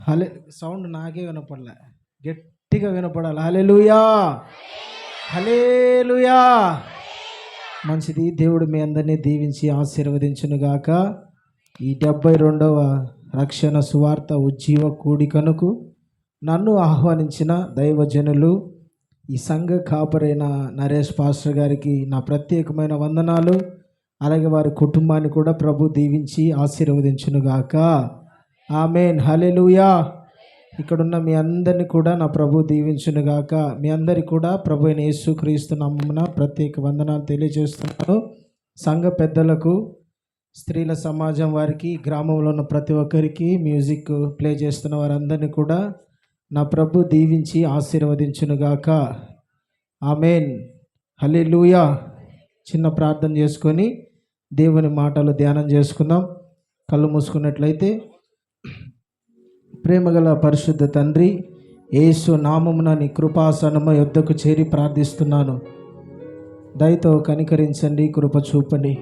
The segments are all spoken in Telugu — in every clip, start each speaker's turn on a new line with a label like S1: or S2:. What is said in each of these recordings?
S1: హలే సౌండ్ నాకే వినపడలే, గట్టిగా వినపడాలి. హల్లెలూయా, హల్లెలూయా. మంచిది. దేవుడు మీ అందరినీ దీవించి ఆశీర్వదించునుగాక. ఈ 72వ రక్షణ సువార్త ఉజ్జీవ కూడికనుకు నన్ను ఆహ్వానించిన దైవజనులు, ఈ సంఘ కాపరైన నరేష్ పాస్టర్ గారికి నా ప్రత్యేకమైన వందనాలు. అలాగే వారి కుటుంబాన్ని కూడా ప్రభు దీవించి ఆశీర్వదించునుగాక. ఆమేన్, హల్లెలూయా. ఇక్కడున్న మీ అందరినీ కూడా నా ప్రభు దీవించునుగాక. మీ అందరికీ కూడా ప్రభు అయిన యేసుక్రీస్తు నామమున ప్రత్యేక వందనాలు తెలియజేస్తున్నాను. సంఘ పెద్దలకు, స్త్రీల సమాజం వారికి, గ్రామంలో ఉన్న ప్రతి ఒక్కరికి, మ్యూజిక్ ప్లే చేస్తున్న వారందరినీ కూడా నా ప్రభు దీవించి ఆశీర్వదించునుగాక. ఆమేన్, హల్లెలూయా. చిన్న ప్రార్థన చేసుకొని దేవుని మాటలు ధ్యానం చేసుకుందాం. కళ్ళు మూసుకున్నట్లయితే, ప్రేమగల పరిశుద్ధ తండ్రి, యేసు నామమున నీ కృపాసనము యొద్దకు చేరి ప్రార్థిస్తున్నాను. దయతో కనికరించండి, కృప చూపండి.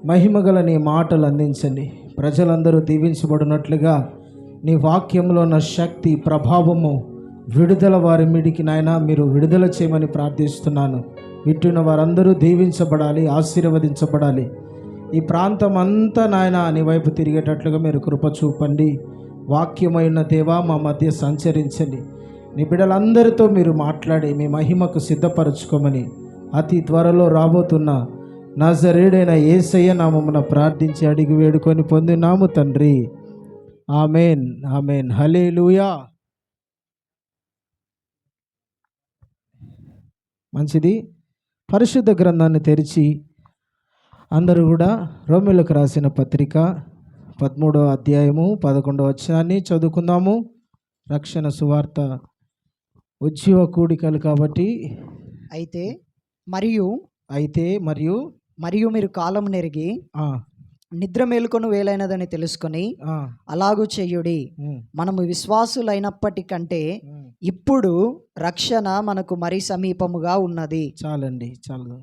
S1: మహిమగల నీ మాటలు అందించండి. ప్రజలందరూ దీవించబడినట్లుగా నీ వాక్యంలో ఉన్న శక్తి, ప్రభావము, విడుదల వారి మీదికి నాయన మీరు విడుదల చేయమని ప్రార్థిస్తున్నాను. వింటున్న వారందరూ దీవించబడాలి, ఆశీర్వదించబడాలి. ఈ ప్రాంతం అంతా నాయన నీ వైపు తిరిగేటట్లుగా మీరు కృప చూపండి. వాక్యమైన దేవా మా మధ్య సంచరించండి. నీ బిడ్డలందరితో మీరు మాట్లాడి మీ మహిమకు సిద్ధపరచుకోమని అతి త్వరలో రాబోతున్న నజరేయుడైన యేసయ్య నామమున ప్రార్థించి అడిగి వేడుకొని పొందినాము తండ్రి. ఆమేన్, ఆమేన్, హల్లెలూయా. మంచిది. పరిశుద్ధ గ్రంథాన్ని తెరిచి అందరూ కూడా రోమీయులకు రాసిన పత్రిక 13వ అధ్యాయము 11వ వచనాన్ని చదువుకుందాము. రక్షణ సువార్త ఉజ్జీవ కూడికలు కాబట్టి
S2: అయితే మరియు మీరు కాలం నెరిగి నిద్ర మేలుకొను వేలైనదని తెలుసుకొని అలాగూ చెయ్యుడి. మనము విశ్వాసులైనప్పటికంటే ఇప్పుడు రక్షణ మనకు మరీ సమీపముగా ఉన్నది.
S1: చాలండి, చాలు.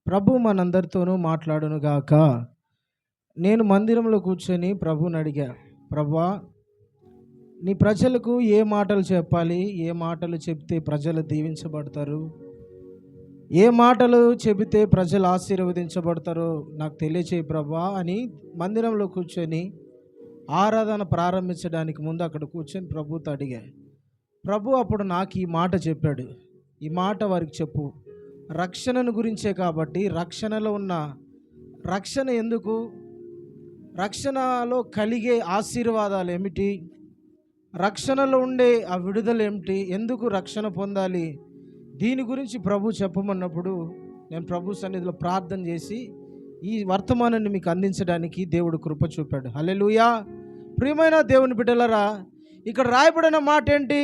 S1: ప్రభు మనందరితోనూ మాట్లాడును గాక. నేను మందిరంలో కూర్చొని ప్రభుని అడిగా, ప్రభువా నీ ప్రజలకు ఏ మాటలు చెప్పాలి, ఏ మాటలు చెప్తే ప్రజలు దీవించబడతారు, ఏ మాటలు చెబితే ప్రజలు ఆశీర్వదించబడతారో నాకు తెలియచేయి ప్రభువా అని మందిరంలో కూర్చొని ఆరాధన ప్రారంభించడానికి ముందు అక్కడ కూర్చొని ప్రభుతో అడిగా. ప్రభు అప్పుడు నాకు ఈ మాట చెప్పాడు. ఈ మాట వారికి చెప్పు, రక్షణను గురించే కాబట్టి రక్షణలో ఉన్న రక్షణ ఎందుకు, రక్షణలో కలిగే ఆశీర్వాదాలు ఏమిటి, రక్షణలో ఉండే ఆ విడుదల ఏమిటి, ఎందుకు రక్షణ పొందాలి, దీని గురించి ప్రభు చెప్పమన్నప్పుడు నేను ప్రభు సన్నిధిలో ప్రార్థన చేసి ఈ వర్తమానాన్ని మీకు అందించడానికి దేవుడు కృప చూపాడు. హల్లెలూయా. ప్రియమైన దేవుని బిడ్డలారా, ఇక్కడ రాయబడిన మాట ఏంటి?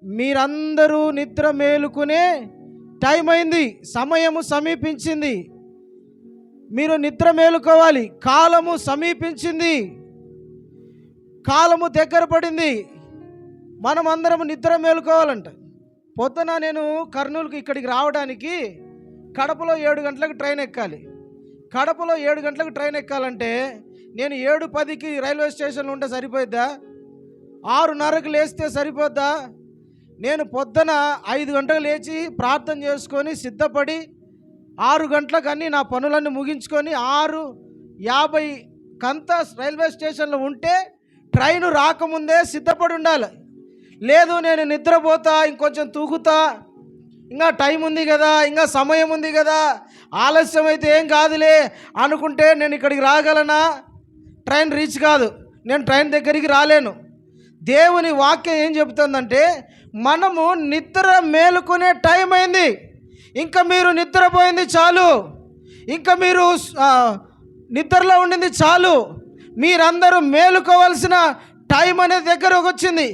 S1: మీరందరూ నిద్ర మేలుకునే టైం అయింది, సమయము సమీపించింది. మీరు నిద్ర మేలుకోవాలి. కాలము సమీపించింది, కాలము దగ్గర పడింది. మనం అందరం నిద్ర మేలుకోవాలంట. పొద్దున నేను కర్నూలుకి ఇక్కడికి రావడానికి కడపలో 7 గంటలకు ట్రైన్ ఎక్కాలి. కడపలో 7 గంటలకు ట్రైన్ ఎక్కాలంటే నేను 7:10కి రైల్వే స్టేషన్లో ఉంటే సరిపోద్దా? 6:30కి లేస్తే సరిపోద్దా? నేను పొద్దున 5 గంటలకు లేచి ప్రార్థన చేసుకొని సిద్ధపడి 6 గంటలకు అన్నీ నా పనులన్నీ ముగించుకొని 6:50 కంతా రైల్వే స్టేషన్లో ఉంటే ట్రైను రాకముందే సిద్ధపడి ఉండాలి. లేదు నేను నిద్రపోతా, ఇంకొంచెం తూగుతా, ఇంకా టైం ఉంది కదా, ఇంకా సమయం ఉంది కదా, ఆలస్యం అయితే ఏం కాదులే అనుకుంటే నేను ఇక్కడికి రాగలనా? ట్రైన్ రీచ్ కాదు, నేను ట్రైన్ దగ్గరికి రాలేను. దేవుని వాక్యం ఏం చెబుతుందంటే మనము నిద్ర మేలుకునే టైం అయింది. ఇంకా మీరు నిద్రపోయింది చాలు, ఇంకా మీరు నిద్రలో ఉండింది చాలు. మీరందరూ మేలుకోవాల్సిన టైం అనేది దగ్గరకు వచ్చింది.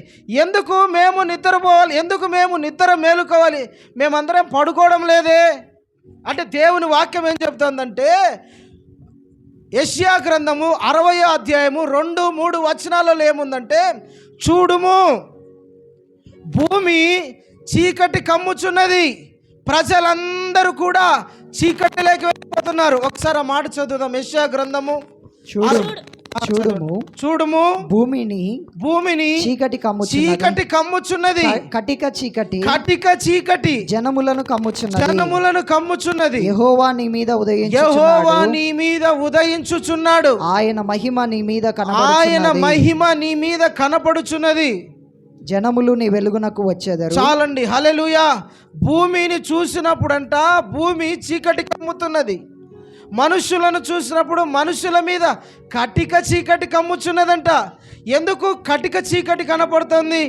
S1: ఎందుకు మేము నిద్రపోవాలి, ఎందుకు మేము నిద్ర మేలుకోవాలి, మేమందరం పడుకోవడం లేదే అంటే దేవుని వాక్యం ఏం చెప్తుందంటే యెషయా గ్రంథము 60వ అధ్యాయము 2-3 వచనాలలో ఏముందంటే, చూడుము భూమి చీకటి కమ్ముచున్నది, ప్రజలందరూ కూడా చీకటిలోకి వెళ్ళిపోతున్నారు. ఒకసారి ఆ మాట చదువుదాం. యెషయా గ్రంథము
S2: చూడుము భూమిని చీకటి
S1: కమ్ముచున్నది కటిక చీకటి
S2: జనములను
S1: కమ్ముచున్నది
S2: యెహోవా నీ మీద
S1: ఉదయించుచున్నాడు
S2: ఆయన మహిమ నీ మీద
S1: కనపడుచున్నది
S2: జనములు నీ వెలుగునకు వచ్చేదారు.
S1: చాలండి, హల్లెలూయా. భూమిని చూసినప్పుడంట భూమి చీకటి కమ్ముతున్నది, మనుషులను చూసినప్పుడు మనుషుల మీద కటిక చీకటి కమ్ముచున్నదంట. ఎందుకు కటిక చీకటి కనపడుతుంది,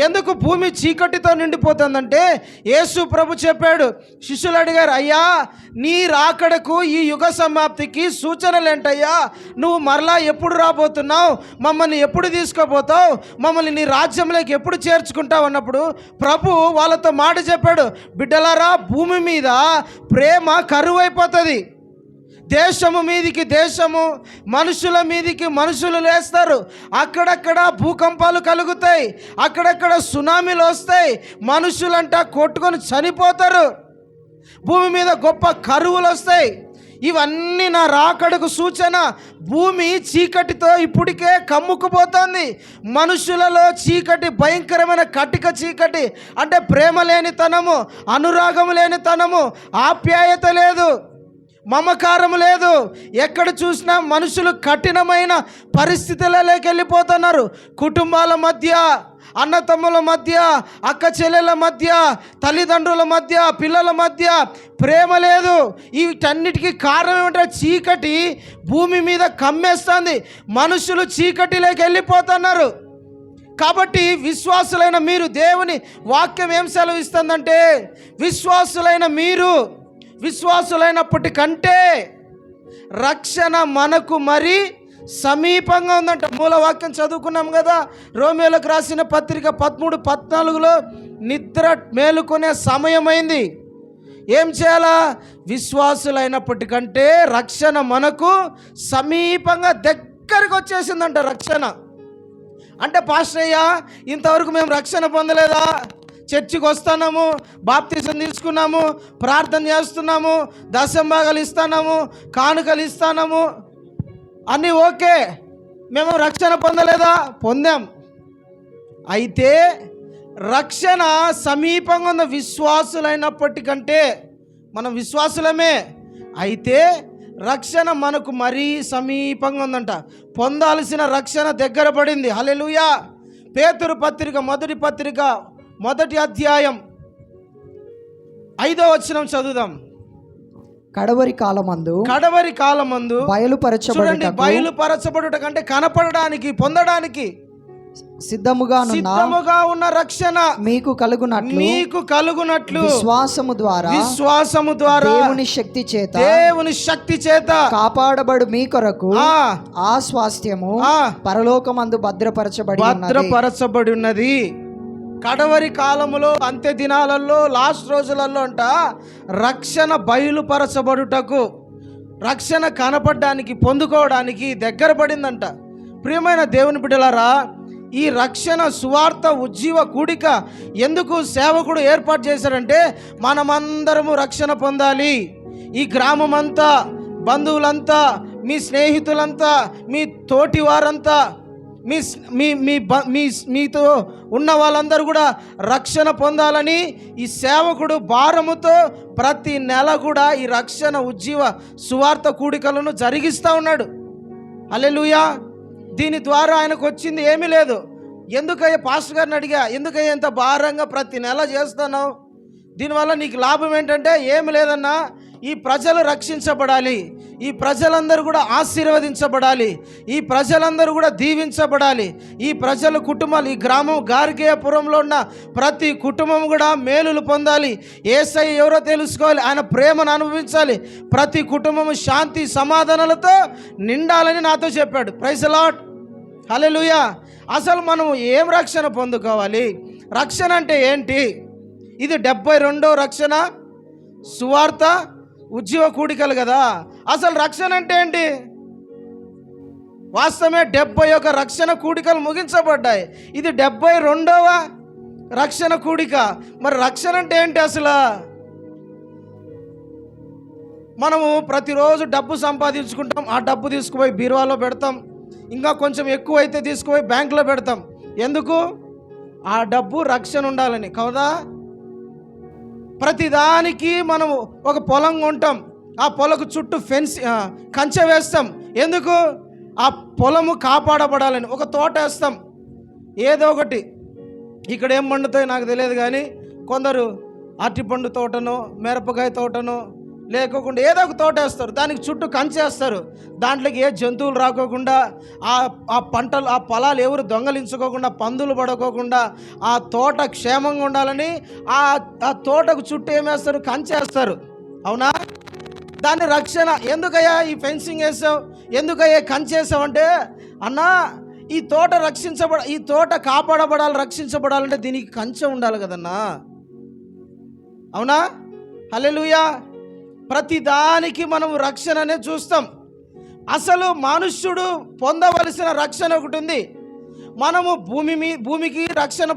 S1: ఎందుకు భూమి చీకటితో నిండిపోతుందంటే యేసు ప్రభు చెప్పాడు. శిష్యులు అడిగారు, అయ్యా నీ రాకడకు ఈ యుగ సమాప్తికి సూచనలు ఏంటయ్యా, నువ్వు మరలా ఎప్పుడు రాబోతున్నావు, మమ్మల్ని ఎప్పుడు తీసుకుపోతావు, మమ్మల్ని నీ రాజ్యంలోకి ఎప్పుడు చేర్చుకుంటావు అన్నప్పుడు ప్రభు వాళ్ళతో మాట చెప్పాడు, బిడ్డలారా భూమి మీద ప్రేమ కరువైపోతుంది, దేశము మీదికి దేశము, మనుషుల మీదికి మనుషులు లేస్తారు, అక్కడక్కడ భూకంపాలు కలుగుతాయి, అక్కడక్కడ సునామీలు వస్తాయి, మనుషులంటా కొట్టుకొని చనిపోతారు, భూమి మీద గొప్ప కరువులు వస్తాయి. ఇవన్నీ నా రాకడకు సూచన. భూమి చీకటితో ఇప్పటికే కమ్ముకుపోతుంది. మనుషులలో చీకటి, భయంకరమైన కటిక చీకటి అంటే ప్రేమ లేనితనము, అనురాగం లేనితనము, ఆప్యాయత లేదు, మమకారం లేదు. ఎక్కడ చూసినా మనుషులు కఠినమైన పరిస్థితులలోకి వెళ్ళిపోతున్నారు. కుటుంబాల మధ్య, అన్నతమ్ముల మధ్య, అక్క చెల్లెల మధ్య, తల్లిదండ్రుల మధ్య, పిల్లల మధ్య ప్రేమ లేదు. వీటన్నిటికీ కారణం ఏమంటే చీకటి భూమి మీద కమ్మేస్తుంది, మనుషులు చీకటిలోకి వెళ్ళిపోతున్నారు. కాబట్టి విశ్వాసులైన మీరు, దేవుని వాక్యం ఏం సెలవిస్తుందంటే విశ్వాసులైనప్పటికంటే రక్షణ మనకు మరి సమీపంగా ఉందంట. మూలవాక్యం చదువుకున్నాం కదా, రోమేలకు రాసిన పత్రిక 13:14 నిద్ర మేలుకునే సమయమైంది. ఏం చేయాలా? విశ్వాసులైనప్పటికంటే రక్షణ మనకు సమీపంగా దగ్గరికి వచ్చేసిందంట. రక్షణ అంటే పాస్టర్ అయ్యా ఇంతవరకు మేము రక్షణ పొందలేదా, చర్చికి వస్తున్నాము, బాప్తిజం తీసుకున్నాము, ప్రార్థన చేస్తున్నాము, దశంభాగాలు ఇస్తున్నాము, కానుకలు ఇస్తున్నాము, అన్నీ ఓకే, మేము రక్షణ పొందలేదా? పొందాం. అయితే రక్షణ సమీపంగా ఉన్న విశ్వాసులైనప్పటికంటే, మనం విశ్వాసులమే, అయితే రక్షణ మనకు మరీ సమీపంగా ఉందంట. పొందాల్సిన రక్షణ దగ్గర పడింది. హల్లెలూయా. పేతురు పత్రిక మొదటి అధ్యాయం 5వ వచనం చదువుదాం.
S2: కడవరి కాలమందు
S1: బయలుపరచబడుట కంటే కనపడడానికి, పొందడానికి
S2: సిద్ధముగా
S1: ఉన్న రక్షణ
S2: మీకు కలుగునట్లు
S1: విశ్వాసము ద్వారా
S2: దేవుని శక్తి చేత కాపాడబడు మీ కొరకు ఆ స్వాస్థ్యము పరలోకమందు భద్రపరచబడి ఉన్నది.
S1: కడవరి కాలములో, అంత్య దినాలలో, లాస్ట్ రోజులలో అంట రక్షణ బయలుపరచబడుటకు, రక్షణ కనపడడానికి, పొందుకోవడానికి దగ్గర పడిందంట. ప్రియమైన దేవుని బిడ్డలారా, ఈ రక్షణ సువార్త ఉజ్జీవ కూడిక ఎందుకు సేవకుడు ఏర్పాటు చేశారంటే మనమందరము రక్షణ పొందాలి. ఈ గ్రామం అంతా, బంధువులంతా, మీ స్నేహితులంతా, మీ తోటి వారంతా, మీతో ఉన్న వాళ్ళందరూ కూడా రక్షణ పొందాలని ఈ సేవకుడు భారముతో ప్రతి నెల కూడా ఈ రక్షణ ఉజ్జీవ సువార్త కూడికలను జరిగిస్తూ ఉన్నాడు. హల్లెలూయా. దీని ద్వారా ఆయనకు వచ్చింది ఏమీ లేదు. ఎందుకయ్యా పాస్టర్ గారిని అడిగా, ఎందుకయ్యా ఇంత భారంగా ప్రతి నెల చేస్తున్నావు, దీనివల్ల నీకు లాభం ఏంటంటే ఏమి లేదన్నా, ఈ ప్రజలు రక్షించబడాలి, ఈ ప్రజలందరూ కూడా ఆశీర్వదించబడాలి, ఈ ప్రజలందరూ కూడా దీవించబడాలి, ఈ ప్రజల కుటుంబాలు, ఈ గ్రామం గార్గేయపురంలో ఉన్న ప్రతి కుటుంబం కూడా మేలులు పొందాలి, యేసయ్య ఎవరో తెలుసుకోవాలి, ఆయన ప్రేమను అనుభవించాలి, ప్రతి కుటుంబము శాంతి సమాధానాలతో నిండాలని నాతో చెప్పాడు. Praise the Lord. హల్లెలూయా. అసలు మనం ఏం రక్షణ పొందుకోవాలి? రక్షణ అంటే ఏంటి? ఇది 72వ రక్షణ సువార్త ఉజ్జీవ కూడికలు కదా. అసలు రక్షణ అంటే ఏంటి? వాస్తవమే 71 రక్షణ కూడికలు ముగించబడ్డాయి, ఇది 72వ రక్షణ కూడిక. మరి రక్షణ అంటే ఏంటి అసలు? మనము ప్రతిరోజు డబ్బు సంపాదించుకుంటాం, ఆ డబ్బు తీసుకుపోయి బీరువాలో పెడతాం, ఇంకా కొంచెం ఎక్కువ అయితే తీసుకుపోయి బ్యాంకులో పెడతాం. ఎందుకు? ఆ డబ్బు రక్షణ ఉండాలని కదా. ప్రతిదానికి మనం ఒక పొలం కొంటాం, ఆ పొలకు చుట్టూ కంచె వేస్తాం. ఎందుకు? ఆ పొలము కాపాడబడాలని. ఒక తోట వేస్తాం, ఏదో ఒకటి. ఇక్కడ ఏం పండుతాయో నాకు తెలియదు, కానీ కొందరు అరటిపండు తోటనో మిరపకాయ తోటనో లేకోకుండా ఏదో ఒక తోట వేస్తారు, దానికి చుట్టూ కంచేస్తారు. దాంట్లోకి ఏ జంతువులు రాకోకుండా, ఆ పంటలు ఆ పొలాలు ఎవరు దొంగలించుకోకుండా, పందులు పడుకోకుండా ఆ తోట క్షేమంగా ఉండాలని ఆ తోటకు చుట్టూ ఏమేస్తారు? కంచేస్తారు. అవునా? దాని రక్షణ. ఎందుకయ్యా ఈ ఫెన్సింగ్ వేసావు, ఎందుకయ్యా కంచేసావు అంటే, అన్నా ఈ తోట ఈ తోట కాపాడబడాలి, రక్షించబడాలంటే దీనికి కంచె ఉండాలి కదన్నా. అవునా? హల్లెలూయా. ప్రతిదానికి మనం రక్షణనే చూస్తాం. అసలు మనుష్యుడు పొందవలసిన రక్షణ ఒకటి ఉంది. మనము భూమికి రక్షణ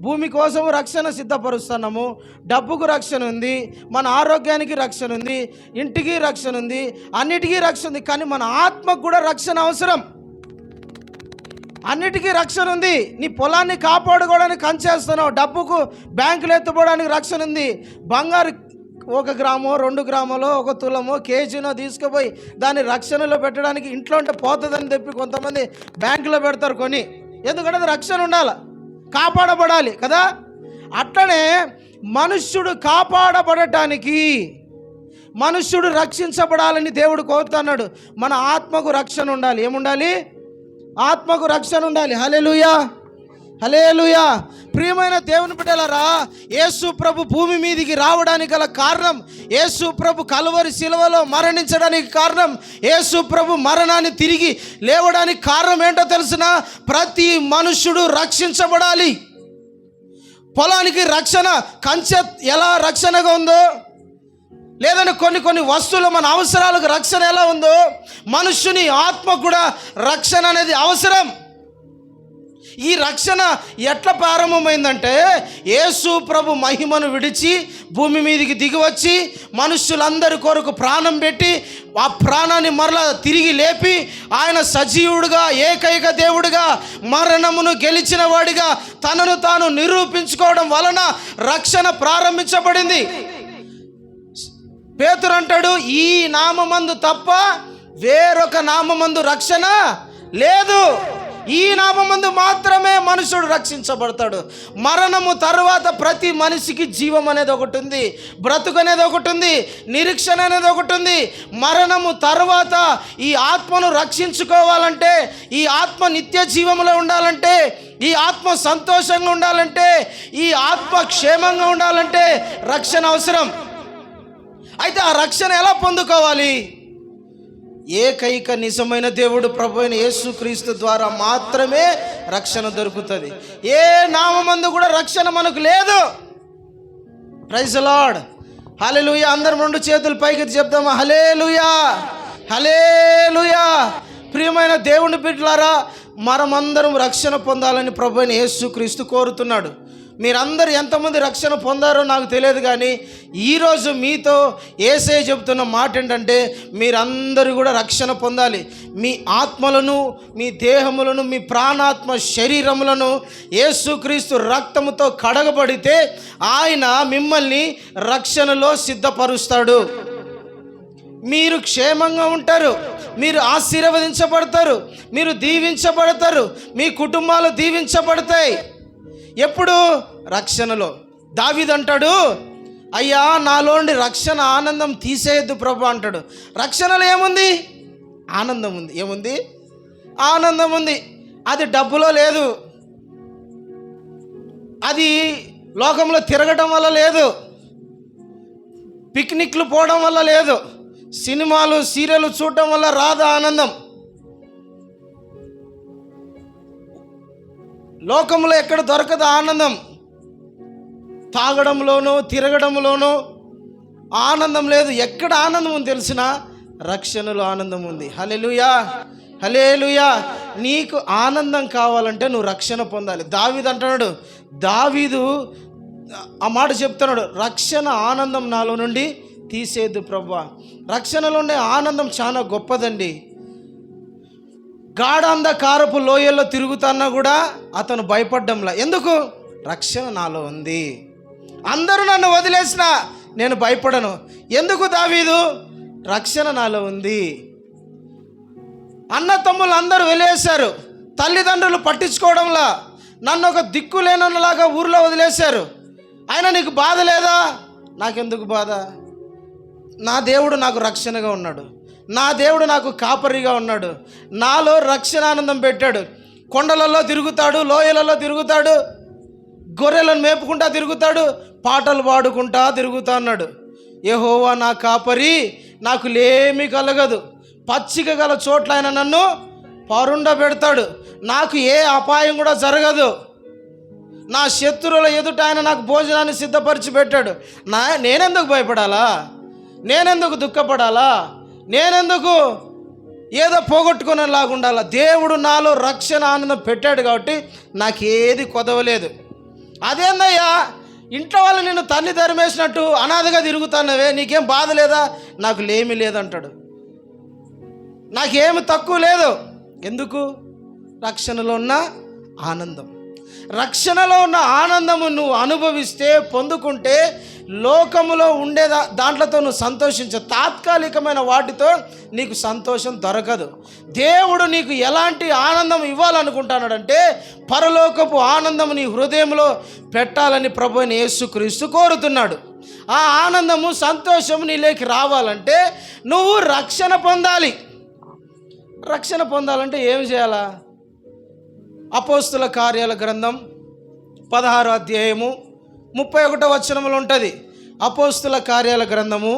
S1: భూమి కోసం రక్షణ సిద్ధపరుస్తున్నాము. డబ్బుకు రక్షణ ఉంది, మన ఆరోగ్యానికి రక్షణ ఉంది, ఇంటికి రక్షణ ఉంది, అన్నిటికీ రక్షణ ఉంది. కానీ మన ఆత్మకు కూడా రక్షణ అవసరం. అన్నిటికీ రక్షణ ఉంది. నీ పొలాన్ని కాపాడుకోవడానికి కంచేస్తున్నావు, డబ్బుకు బ్యాంకులు ఎత్తుకోవడానికి రక్షణ ఉంది. బంగారు 1 గ్రామో 2 గ్రాములో 1 తులమో కేజీనో తీసుకుపోయి దాన్ని రక్షణలో పెట్టడానికి ఇంట్లో ఉంటే పోతుందని చెప్పి కొంతమంది బ్యాంకులో పెడతారు కొని. ఎందుకంటే అది రక్షణ ఉండాలి, కాపాడబడాలి కదా. అట్లనే మనుష్యుడు కాపాడబడటానికి, మనుష్యుడు రక్షించబడాలని దేవుడు కోరుతున్నాడు. మన ఆత్మకు రక్షణ ఉండాలి. ఏముండాలి? ఆత్మకు రక్షణ ఉండాలి. హల్లెలూయా, హల్లెలూయా. ప్రియమైన దేవుని బిడ్డలారా, యేసు ప్రభు భూమి మీదికి రావడానికి గల కారణం, యేసు ప్రభు కలువరి శిలువలో మరణించడానికి కారణం, యేసు ప్రభు మరణాన్ని తిరిగి లేవడానికి కారణం ఏంటో తెలుసున? ప్రతి మనుష్యుడు రక్షించబడాలి. పొలానికి రక్షణ కంచె ఎలా రక్షణగా ఉందో, లేదంటే కొన్ని వస్తువులు మన అవసరాలకు రక్షణ ఎలా ఉందో, మనుష్యుని ఆత్మ కూడా రక్షణ అనేది అవసరం. ఈ రక్షణ ఎట్లా ప్రారంభమైందంటే, యేసు ప్రభు మహిమను విడిచి భూమి మీదికి దిగివచ్చి మనుష్యులందరి కొరకు ప్రాణం పెట్టి ఆ ప్రాణాన్ని మరలా తిరిగి లేపి ఆయన సజీవుడుగా, ఏకైక దేవుడుగా, మరణమును గెలిచిన వాడిగా తనను తాను నిరూపించుకోవడం వలన రక్షణ ప్రారంభించబడింది. పేతురు అంటాడు, ఈ నామమందు తప్ప వేరొక నామమందు రక్షణ లేదు. ఈ నామమందు మాత్రమే మనుషుడు రక్షించబడతాడు. మరణము తర్వాత ప్రతి మనిషికి జీవం అనేది ఒకటి ఉంది, బ్రతుకు అనేది ఒకటి ఉంది, నిరీక్షణ అనేది ఒకటి ఉంది. మరణము తర్వాత ఈ ఆత్మను రక్షించుకోవాలంటే, ఈ ఆత్మ నిత్య జీవంలో ఉండాలంటే, ఈ ఆత్మ సంతోషంగా ఉండాలంటే, ఈ ఆత్మ క్షేమంగా ఉండాలంటే రక్షణ అవసరం. అయితే ఆ రక్షణ ఎలా పొందుకోవాలి? ఏకైక నిజమైన దేవుడు ప్రభు అయిన యేసుక్రీస్తు ద్వారా మాత్రమే రక్షణ దొరుకుతుంది. ఏ నామమందు కూడా రక్షణ మనకు లేదు. ప్రైజ్ ది లార్డ్, హల్లెలూయా. అందరం 2 చేతులు పైకి చెప్దామా? హల్లెలూయా, హల్లెలూయా. ప్రియమైన దేవుని బిడ్డలారా, మనమందరం రక్షణ పొందాలని ప్రభు అయిన యేసుక్రీస్తు కోరుతున్నాడు. మీరందరూ ఎంతమంది రక్షణ పొందారో నాకు తెలియదు, కానీ ఈరోజు మీతో యేసయ్య చెబుతున్న మాట ఏంటంటే, మీరందరూ కూడా రక్షణ పొందాలి. మీ ఆత్మలను, మీ దేహములను, మీ ప్రాణాత్మ శరీరములను యేసుక్రీస్తు రక్తముతో కడగబడితే ఆయన మిమ్మల్ని రక్షణలో సిద్ధపరుస్తాడు. మీరు క్షేమంగా ఉంటారు, మీరు ఆశీర్వదించబడతారు, మీరు దీవించబడతారు, మీ కుటుంబాలు దీవించబడతాయి. ఎప్పుడు? రక్షణలో. దావీదు అంటాడు, అయ్యా నాలో నుండి రక్షణ ఆనందం తీసేయద్దు ప్రభు అంటాడు. రక్షణలో ఏముంది? ఆనందం ఉంది. ఏముంది? ఆనందం ఉంది. అది డబ్బులో లేదు, అది లోకంలో తిరగడం వల్ల లేదు, పిక్నిక్లు పోవడం వల్ల లేదు, సినిమాలు సీరియల్ చూడటం వల్ల రాదు ఆనందం. లోకంలో ఎక్కడ దొరకదు ఆనందం. తాగడంలోనూ తిరగడంలోనూ ఆనందం లేదు. ఎక్కడ ఆనందం ఉంది తెలిసిన? రక్షణలో ఆనందం ఉంది. హల్లెలూయా, హల్లెలూయా. నీకు ఆనందం కావాలంటే నువ్వు రక్షణ పొందాలి. దావీదు అంటున్నాడు, దావీదు ఆ మాట చెప్తున్నాడు, రక్షణ ఆనందం నాలో నుండి తీసేద్దు ప్రభువా. రక్షణలో ఉండే ఆనందం చాలా గొప్పదండి. గాఢాంధకారపు లోయల్లో తిరుగుతున్నా కూడా అతను భయపడ్డంలా. ఎందుకు? రక్షణ నాలో ఉంది. అందరూ నన్ను వదిలేసినా నేను భయపడను. ఎందుకు దావీదు? రక్షణ నాలో ఉంది. అన్న తమ్ముళ్ళు అందరూ వెలివేశారు, తల్లిదండ్రులు పట్టించుకోవడంలా నన్ను ఒక దిక్కు లేనలాగా ఊరిలో వదిలేశారు. అయినా నీకు బాధ లేదా? నాకెందుకు బాధ? నా దేవుడు నాకు రక్షణగా ఉన్నాడు, నా దేవుడు నాకు కాపరిగా ఉన్నాడు, నాలో రక్షణ ఆనందం పెట్టాడు. కొండలలో తిరుగుతాడు, లోయలలో తిరుగుతాడు, గొర్రెలను మేపుకుంటా తిరుగుతాడు, పాటలు పాడుకుంటా తిరుగుతా అన్నాడు. యెహోవా నా కాపరి, నాకు లేమి కలగదు. పచ్చిక గల చోట్ల ఆయన నన్ను పరుండబెడతాడు, నాకు ఏ అపాయం కూడా జరగదు. నా శత్రువుల ఎదుట ఆయన నాకు భోజనాన్ని సిద్ధపరిచి పెట్టాడు. నేనెందుకు భయపడాలా? నేనెందుకు దుఃఖపడాలా? నేనెందుకు ఏదో పోగొట్టుకునేలాగా ఉండాలా? దేవుడు నాలో రక్షణ ఆనందం పెట్టాడు కాబట్టి నాకేది కొదవలేదు. అదేందయ్యా, ఇంట్లో వాళ్ళు నిన్ను తల్లి తరిమేసినట్టు అనాథగా తిరుగుతానవే, నీకేం బాధ లేదా? నాకు లేమి లేదంటాడు. నాకేమి తక్కువ లేదు. ఎందుకు? రక్షణలో ఉన్న ఆనందం. రక్షణలో ఉన్న ఆనందము నువ్వు అనుభవిస్తే, పొందుకుంటే, లోకములో ఉండే దాంట్లతో నువ్వు సంతోషించు. తాత్కాలికమైన వాటితో నీకు సంతోషం దొరకదు. దేవుడు నీకు ఎలాంటి ఆనందం ఇవ్వాలనుకుంటున్నాడంటే పరలోకపు ఆనందము నీ హృదయంలో పెట్టాలని ప్రభువైన యేసుక్రీస్తు కోరుతున్నాడు. ఆ ఆనందము, సంతోషము నీలోకి రావాలంటే నువ్వు రక్షణ పొందాలి. రక్షణ పొందాలంటే ఏం చేయాలా? అపోస్తుల కార్యాల గ్రంథం 16వ అధ్యాయము 31వ వచనంలో ఉంటుంది. అపోస్తుల కార్యాల గ్రంథము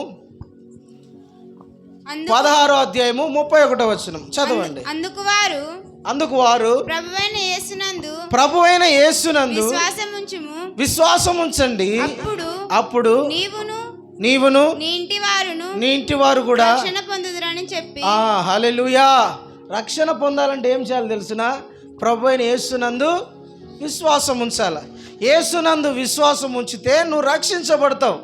S1: 16వ అధ్యాయము 31వ వచనం చదవండి. అందుకు వారు ప్రభువైన యేసునందు విశ్వాసం ఉంచండి, అప్పుడు నీవును నీ ఇంటి వారు కూడా రక్షణ పొందుదురని చెప్పి. హల్లెలూయా. రక్షణ పొందాలంటే ఏం చేయాలి తెలుసునా? ప్రభువైన యేసునందు విశ్వాసం ఉంచాలి. యేసునందు విశ్వాసం ఉంచితే నువ్వు రక్షించబడతావు.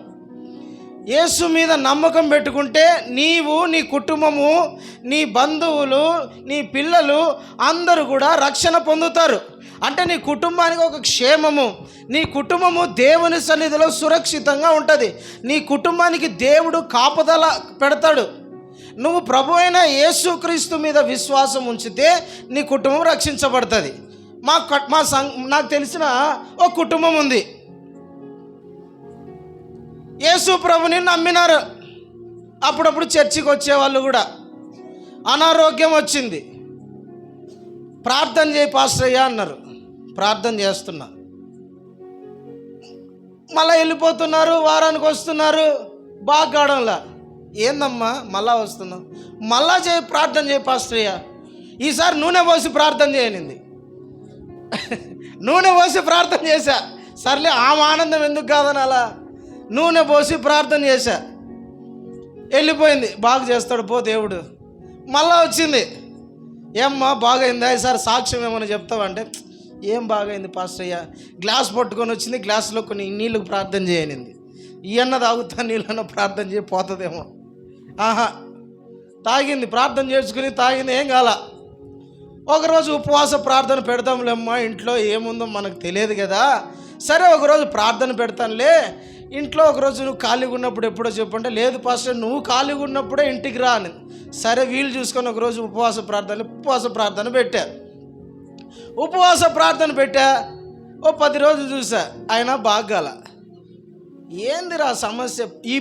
S1: యేసు మీద నమ్మకం పెట్టుకుంటే నీవు, నీ కుటుంబము, నీ బంధువులు, నీ పిల్లలు అందరూ కూడా రక్షణ పొందుతారు. అంటే నీ కుటుంబానికి ఒక క్షేమము, నీ కుటుంబము దేవుని సన్నిధిలో సురక్షితంగా ఉంటుంది. నీ కుటుంబానికి దేవుడు కాపుదల పెడతాడు. నువ్వు ప్రభువైన యేసుక్రీస్తు మీద విశ్వాసం ఉంచితే నీ కుటుంబం రక్షించబడుతుంది. నాకు తెలిసిన ఒక కుటుంబం ఉంది. యేసు ప్రభుని నమ్మినారు. అప్పుడప్పుడు చర్చికి వచ్చేవాళ్ళు కూడా. అనారోగ్యం వచ్చింది, ప్రార్థన చేయి పాస్టయ్య అన్నారు. ప్రార్థన చేస్తున్నా. మళ్ళీ వెళ్ళిపోతున్నారు, వారానికి వస్తున్నారు, బాగా కావడంలా. ఏందమ్మా మళ్ళా వస్తున్నావు? మళ్ళా ప్రార్థన చేయి పాస్టయ్య. ఈసారి నూనె పోసి ప్రార్థన చేయనింది. నూనె పోసి ప్రార్థన చేశా. సర్లే, ఆమె ఆనందం ఎందుకు కాదని అలా నూనె పోసి ప్రార్థన చేశా. వెళ్ళిపోయింది. బాగా చేస్తాడు పో దేవుడు. మళ్ళా వచ్చింది. ఏమ్మా బాగైందా? ఈసారి సాక్ష్యం ఏమైనా చెప్తావంటే, ఏం బాగైంది పాస్టయ్య? గ్లాస్ పట్టుకొని వచ్చింది, గ్లాసులో కొన్ని నీళ్ళు ప్రార్థన చేయనింది. ఇవన్న తాగుతా, నీళ్ళన్న ప్రార్థన చేయి పోతుందేమో. తాగింది, ప్రార్థన చేసుకుని తాగింది, ఏం కాల. ఒకరోజు ఉపవాస ప్రార్థన పెడదాంలేమ్మా, ఇంట్లో ఏముందో మనకు తెలియదు కదా. సరే ఒకరోజు ప్రార్థన పెడతానులే, ఇంట్లో ఒకరోజు నువ్వు ఖాళీగా ఉన్నప్పుడు ఎప్పుడో చెప్పంటే, లేదు పాస్టర్ నువ్వు ఖాళీగా ఉన్నప్పుడే ఇంటికి రా అని. సరే వీలు చూసుకొని ఒకరోజు ఉపవాస ప్రార్థన పెట్టా. ఉపవాస ప్రార్థన పెట్టా. ఓ 10 రోజులు చూసా, అయినా బాగాల. ఏందిరా సమస్య? ఈ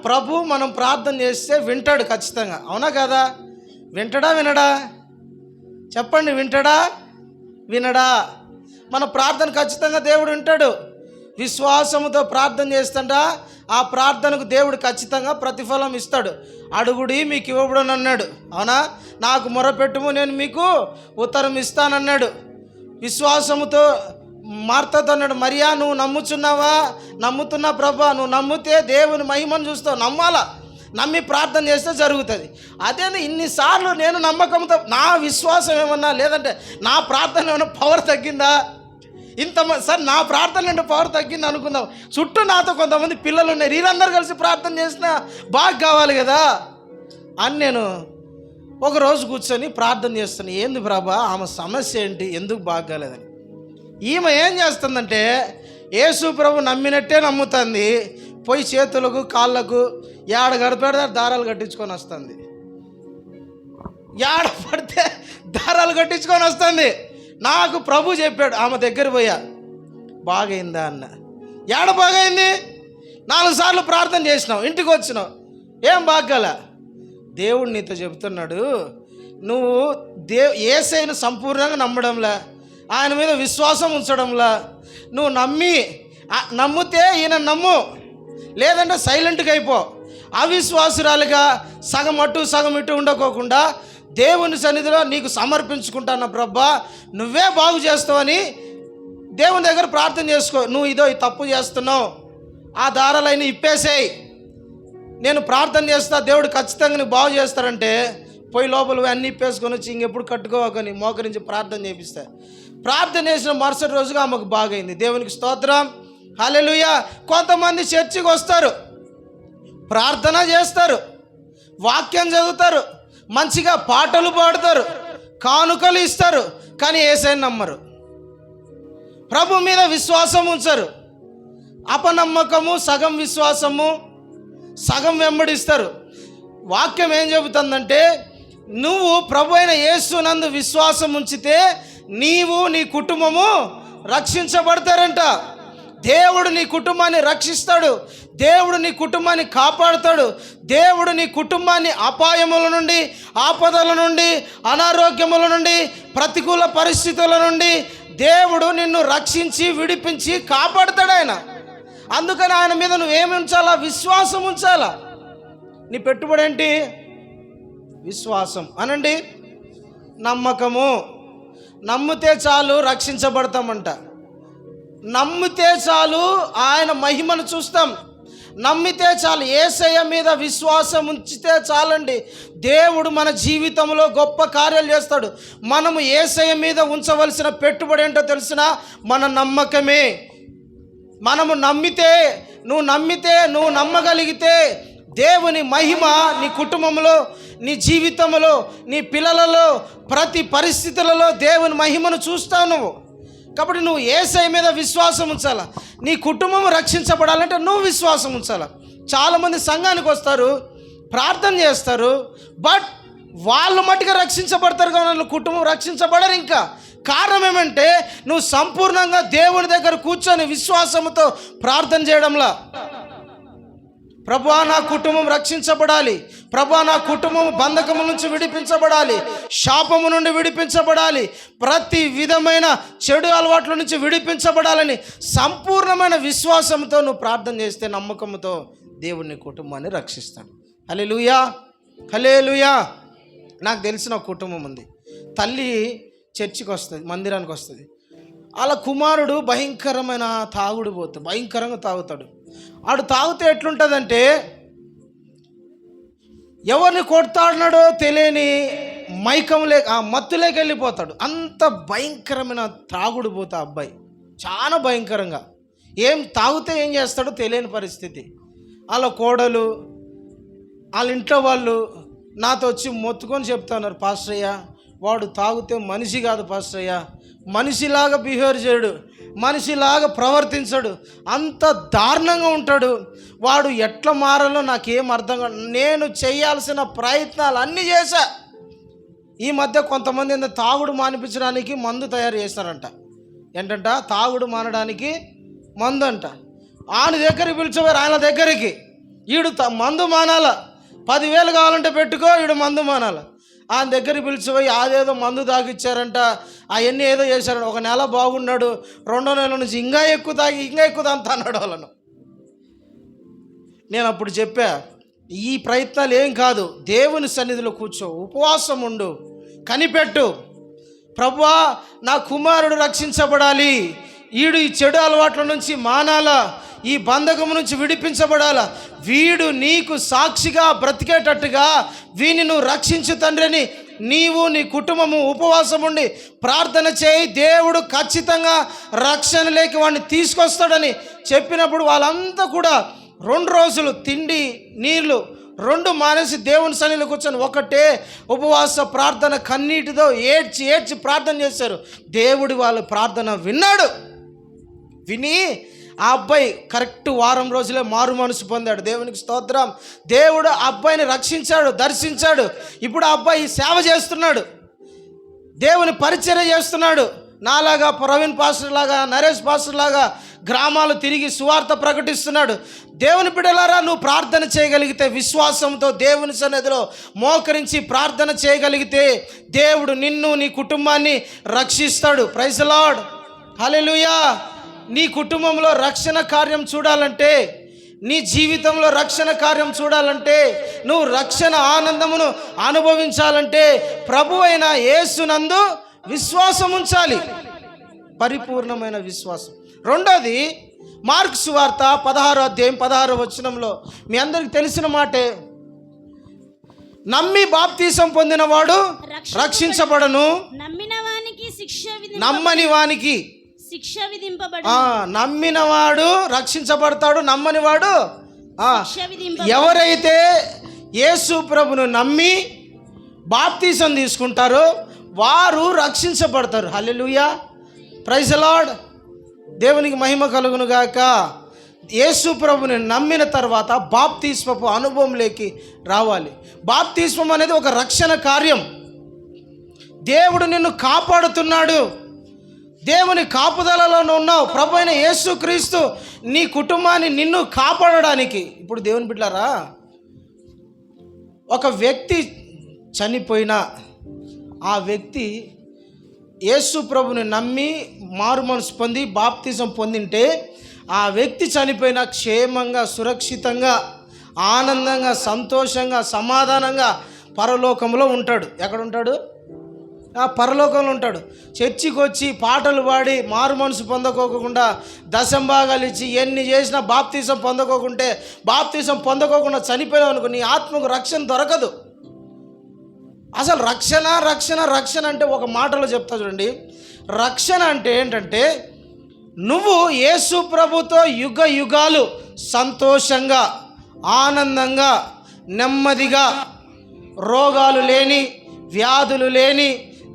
S1: ప్రభు మనం ప్రార్థన చేస్తే వింటాడు ఖచ్చితంగా, అవునా కదా? వింటడా వినడా? చెప్పండి, వింటడా వినడా? మన ప్రార్థన ఖచ్చితంగా దేవుడు వింటాడు. విశ్వాసముతో ప్రార్థన చేస్తుంటా ఆ ప్రార్థనకు దేవుడు ఖచ్చితంగా ప్రతిఫలం ఇస్తాడు. అడుగుడి మీకు ఇవ్వబడని అన్నాడు, అవునా? నాకు మొరపెట్టుము నేను మీకు ఉత్తరం ఇస్తానన్నాడు. విశ్వాసముతో మార్తతో అన్నాడు, మరియా నువ్వు నమ్ముచున్నావా? నమ్ముతున్నా ప్రభా. నువ్వు నమ్మితే దేవుని మహిమను చూస్తావు. నమ్మాలా, నమ్మి ప్రార్థన చేస్తే జరుగుతుంది. అదే ఇన్నిసార్లు నేను నమ్మకంతో, నా విశ్వాసం ఏమన్నా లేదంటే నా ప్రార్థన ఏమన్నా పవర్ తగ్గిందా? సార్ నా ప్రార్థన అంటే పవర్ తగ్గింది అనుకుందాం. చుట్టూ నాతో కొంతమంది పిల్లలు ఉన్నారు, వీళ్ళందరూ కలిసి ప్రార్థన చేసినా బాగా కావాలి కదా అని నేను ఒకరోజు కూర్చొని ప్రార్థన చేస్తాను, ఏంది ప్రభా ఆమె సమస్య ఏంటి, ఎందుకు బాగాలేదని. ఈమె ఏం చేస్తుందంటే యేసు ప్రభు నమ్మినట్టే నమ్ముతుంది, పోయి చేతులకు కాళ్ళకు ఏడ గడిపెడితే దారాలు కట్టించుకొని వస్తుంది, ఏడ పడితే దారాలు కట్టించుకొని వస్తుంది. నాకు ప్రభు చెప్పాడు, ఆమె దగ్గర పోయా, బాగైందా అన్న. ఏడ బాగైంది? 4 సార్లు ప్రార్థన చేసినావు, ఇంటికి వచ్చినావు, ఏం బాగాల. దేవుడు నీతో చెబుతున్నాడు, నువ్వు యేసయ్యను సంపూర్ణంగా నమ్మడంలా, ఆయన మీద విశ్వాసం ఉంచడంలా, నువ్వు నమ్మితే ఈయన నమ్ము, లేదంటే సైలెంట్గా అయిపో. అవిశ్వాసురాలుగా సగం అటు సగం ఇటు ఉండకోకుండా దేవుని సన్నిధిలో నీకు సమర్పించుకుంటాను ప్రభా, నువ్వే బాగు చేస్తావని దేవుని దగ్గర ప్రార్థన చేసుకో. నువ్వు ఈ తప్పు చేస్తున్నావు, ఆ దారాలైన ఇప్పేసేయి, నేను ప్రార్థన చేస్తా, దేవుడు ఖచ్చితంగా నువ్వు బాగు చేస్తారంటే పోయి లోపల అన్నీ ఇప్పేసుకొని వచ్చి ఇంకెప్పుడు కట్టుకోవని మోకరించి ప్రార్థన చేపిస్తా. ప్రార్థన చేసిన మరుసటి రోజుగా ఆమెకు బాగైంది. దేవునికి స్తోత్రం, హల్లెలూయా. కొంతమంది చర్చికి వస్తారు, ప్రార్థన చేస్తారు, వాక్యం చదువుతారు, మంచిగా పాటలు పాడుతారు, కానుకలు ఇస్తారు, కానీ యేసయ్యను నమ్మరు, ప్రభు మీద విశ్వాసం ఉంచరు. అపనమ్మకము, సగం విశ్వాసము, సగం వెంబడిస్తారు. వాక్యం ఏం చెబుతుందంటే, నువ్వు ప్రభు అయిన యేసు నందు విశ్వాసం ఉంచితే నీవు నీ కుటుంబము రక్షించబడతారంట. దేవుడు నీ కుటుంబాన్ని రక్షిస్తాడు, దేవుడు నీ కుటుంబాన్ని కాపాడుతాడు, దేవుడు నీ కుటుంబాన్ని అపాయముల నుండి, ఆపదల నుండి, అనారోగ్యముల నుండి, ప్రతికూల పరిస్థితుల నుండి దేవుడు నిన్ను రక్షించి విడిపించి కాపాడుతాడు ఆయన. అందుకని ఆయన మీద నువ్వేమి ఉంచాలా? విశ్వాసం ఉంచాలా. నీ పెట్టుబడి ఏంటి? విశ్వాసం అనండి, నమ్మకము. నమ్మితే చాలు రక్షించబడతామంట, నమ్మితే చాలు ఆయన మహిమను చూస్తాం, నమ్మితే చాలు, యేసయ్య మీద విశ్వాసం ఉంచితే చాలండి, దేవుడు మన జీవితంలో గొప్ప కార్యాలు చేస్తాడు. మనము యేసయ్య మీద ఉంచవలసిన పెట్టుబడి ఏంటో తెలిసిన మన నమ్మకమే. మనము నమ్మితే, నువ్వు నమ్మగలిగితే దేవుని మహిమ నీ కుటుంబంలో, నీ జీవితంలో, నీ పిల్లలలో, ప్రతి పరిస్థితులలో దేవుని మహిమను చూస్తావు నువ్వు. కాబట్టి నువ్వు యేసయ్య మీద విశ్వాసం ఉంచాలా. నీ కుటుంబం రక్షించబడాలంటే నువ్వు విశ్వాసం ఉంచాలా. చాలామంది సంఘానికి వస్తారు, ప్రార్థన చేస్తారు, బట్ వాళ్ళు మట్టుగా రక్షించబడతారు కానీ వాళ్ళ కుటుంబం రక్షించబడరు. ఇంకా కారణం ఏమంటే నువ్వు సంపూర్ణంగా దేవుని దగ్గర కూర్చొని విశ్వాసంతో ప్రార్థన చేయడంలా. ప్రభువా నా కుటుంబం రక్షించబడాలి, ప్రభువా నా కుటుంబం బంధకము నుంచి విడిపించబడాలి, శాపము నుండి విడిపించబడాలి, ప్రతి విధమైన చెడు అలవాట్ల నుంచి విడిపించబడాలని సంపూర్ణమైన విశ్వాసంతో నువ్వు ప్రార్థన చేస్తే, నమ్మకంతో దేవుని కుటుంబాన్ని రక్షిస్తాడు. హల్లెలూయా, హల్లెలూయా. నాకు తెలిసిన ఒక కుటుంబం ఉంది. తల్లి చర్చికి వస్తుంది, మందిరానికి వస్తుంది. అలా కుమారుడు భయంకరమైన భయంకరంగా తాగుతాడు. ఆడు తాగితే ఎట్లుంటుందంటే ఎవరిని కొడతాడినాడో తెలియని మత్తులేకి వెళ్ళిపోతాడు. అంత భయంకరమైన తాగుడుపోతా అబ్బాయి, చాలా భయంకరంగా. తాగితే ఏం చేస్తాడో తెలియని పరిస్థితి. వాళ్ళ కోడలు, వాళ్ళ ఇంట్లో వాళ్ళు నాతో వచ్చి మొత్తుకొని చెప్తున్నారు, పాస్టయ్య వాడు తాగితే మనిషి కాదు పాస్టయ్య, మనిషిలాగా బిహేవ్ చేయడు, మనిషిలాగా ప్రవర్తించడు, అంత దారుణంగా ఉంటాడు, వాడు ఎట్లా మారాలో నాకేం అర్థం కాదు. నేను చేయాల్సిన ప్రయత్నాలు అన్నీ చేశా. ఈ మధ్య కొంతమంది తాగుడు మానిపించడానికి మందు తయారు చేస్తారంట. ఏంటంట? తాగుడు మానడానికి మందు అంట. ఆయన దగ్గరికి పిలిచేవారు, ఆయన దగ్గరికి ఈడు మందు మానాల, 10,000 కావాలంటే పెట్టుకో, ఈడు మందు మానాల. ఆయన దగ్గరికి పిలిచిపోయి అదేదో మందు తాగిచ్చారంట, అవన్నీ ఏదో చేశారంట. 1 నెల బాగున్నాడు, 2వ నెల నుంచి ఇంకా ఎక్కువ తాగుతా అన్నాడు వాళ్ళను. నేను అప్పుడు చెప్పా, ఈ ప్రయత్నాలు ఏం కాదు, దేవుని సన్నిధిలో కూర్చో, ఉపవాసం ఉండు, కనిపెట్టు. ప్రభువా నా కుమారుడు రక్షించబడాలి, వీడు ఈ చెడు అలవాట్ల నుంచి మానాలా, ఈ బంధకం నుంచి విడిపించబడాలా, వీడు నీకు సాక్షిగా బ్రతికేటట్టుగా వీని నువ్వు రక్షించు తండ్రిని నీవు నీ కుటుంబము ఉపవాసం ఉండి ప్రార్థన చేయి, దేవుడు ఖచ్చితంగా రక్షణలోకి వాడిని తీసుకొస్తాడని చెప్పినప్పుడు వాళ్ళంతా కూడా 2 రోజులు తిండి నీళ్ళు రెండు మానేసి దేవుని సన్నిధిలో కూర్చొని ఒకటే ఉపవాస ప్రార్థన, కన్నీటితో ఏడ్చి ప్రార్థన చేశారు. దేవుడు వాళ్ళ ప్రార్థన విన్నాడు. విని ఆ అబ్బాయి కరెక్ట్ వారం రోజులే మారు మనసు పొందాడు. దేవునికి స్తోత్రం. దేవుడు ఆ అబ్బాయిని రక్షించాడు, దర్శించాడు. ఇప్పుడు ఆ అబ్బాయి సేవ చేస్తున్నాడు, దేవుని పరిచర్య చేస్తున్నాడు. నాలాగా, ప్రవీణ్ పాస్టర్ లాగా, నరేష్ పాస్టర్ లాగా గ్రామాలు తిరిగి సువార్త ప్రకటిస్తున్నాడు. దేవుని బిడ్డలారా, నువ్వు ప్రార్థన చేయగలిగితే, విశ్వాసంతో దేవుని సన్నిధిలో మోకరించి ప్రార్థన చేయగలిగితే, దేవుడు నిన్ను, నీ కుటుంబాన్ని రక్షిస్తాడు. ప్రైజ్ ది లార్డ్, హల్లెలూయా. నీ కుటుంబంలో రక్షణ కార్యం చూడాలంటే, నీ జీవితంలో రక్షణ కార్యం చూడాలంటే, నువ్వు రక్షణ ఆనందమును అనుభవించాలంటే ప్రభు అయిన యేసునందు విశ్వాసం ఉంచాలి, పరిపూర్ణమైన విశ్వాసం. రెండోది, మార్కు సువార్త 16వ అధ్యాయం 16వ వచనంలో మీ అందరికి తెలిసిన మాటే, నమ్మి బాప్తీసం పొందినవాడు రక్షించబడను, నమ్మని వానికి శిక్ష విధింపబడును. నమ్మినవాడు రక్షించబడతాడు, నమ్మనివాడు ఎవరైతే యేసు ప్రభును నమ్మి బాప్తీసం తీసుకుంటారో వారు రక్షించబడతారు. హల్లెలూయా, ప్రైజ్ ది లార్డ్. దేవునికి మహిమ కలుగును గాక. యేసు ప్రభుని నమ్మిన తర్వాత బాప్తిస్మపు అనుభవంలోకి రావాలి. బాప్తిస్మం అనేది ఒక రక్షణ కార్యం. దేవుడు నిన్ను కాపాడుతున్నాడు, దేవుని కాపుదలలో ఉన్నావు. ప్రభు అయిన యేసుక్రీస్తు నీ కుటుంబాన్ని, నిన్ను కాపాడడానికి. ఇప్పుడు దేవుని బిడ్డలారా, ఒక వ్యక్తి చనిపోయినా ఆ వ్యక్తి యేసు ప్రభుని నమ్మి మారు మనసు పొంది బాప్తిజం పొందింటే ఆ వ్యక్తి చనిపోయినా క్షేమంగా, సురక్షితంగా, ఆనందంగా, సంతోషంగా, సమాధానంగా పరలోకంలో ఉంటాడు. ఎక్కడ ఉంటాడు? ఆ పరలోకంలో ఉంటాడు. చర్చికి వచ్చి పాటలు పాడి మారు మనసు పొందకోకుండా, దశంభాగాలు ఇచ్చి ఎన్ని చేసినా బాప్తిజం పొందకోకుండా చనిపోయావు అనుకో, నీ ఆత్మకు రక్షణ దొరకదు. అసలు రక్షణ అంటే ఒక మాటలో చెప్తా చూడండి. రక్షణ అంటే ఏంటంటే, నువ్వు యేసు ప్రభుతో యుగ యుగాలు సంతోషంగా, ఆనందంగా, నెమ్మదిగా, రోగాలు లేని, వ్యాధులు లేని,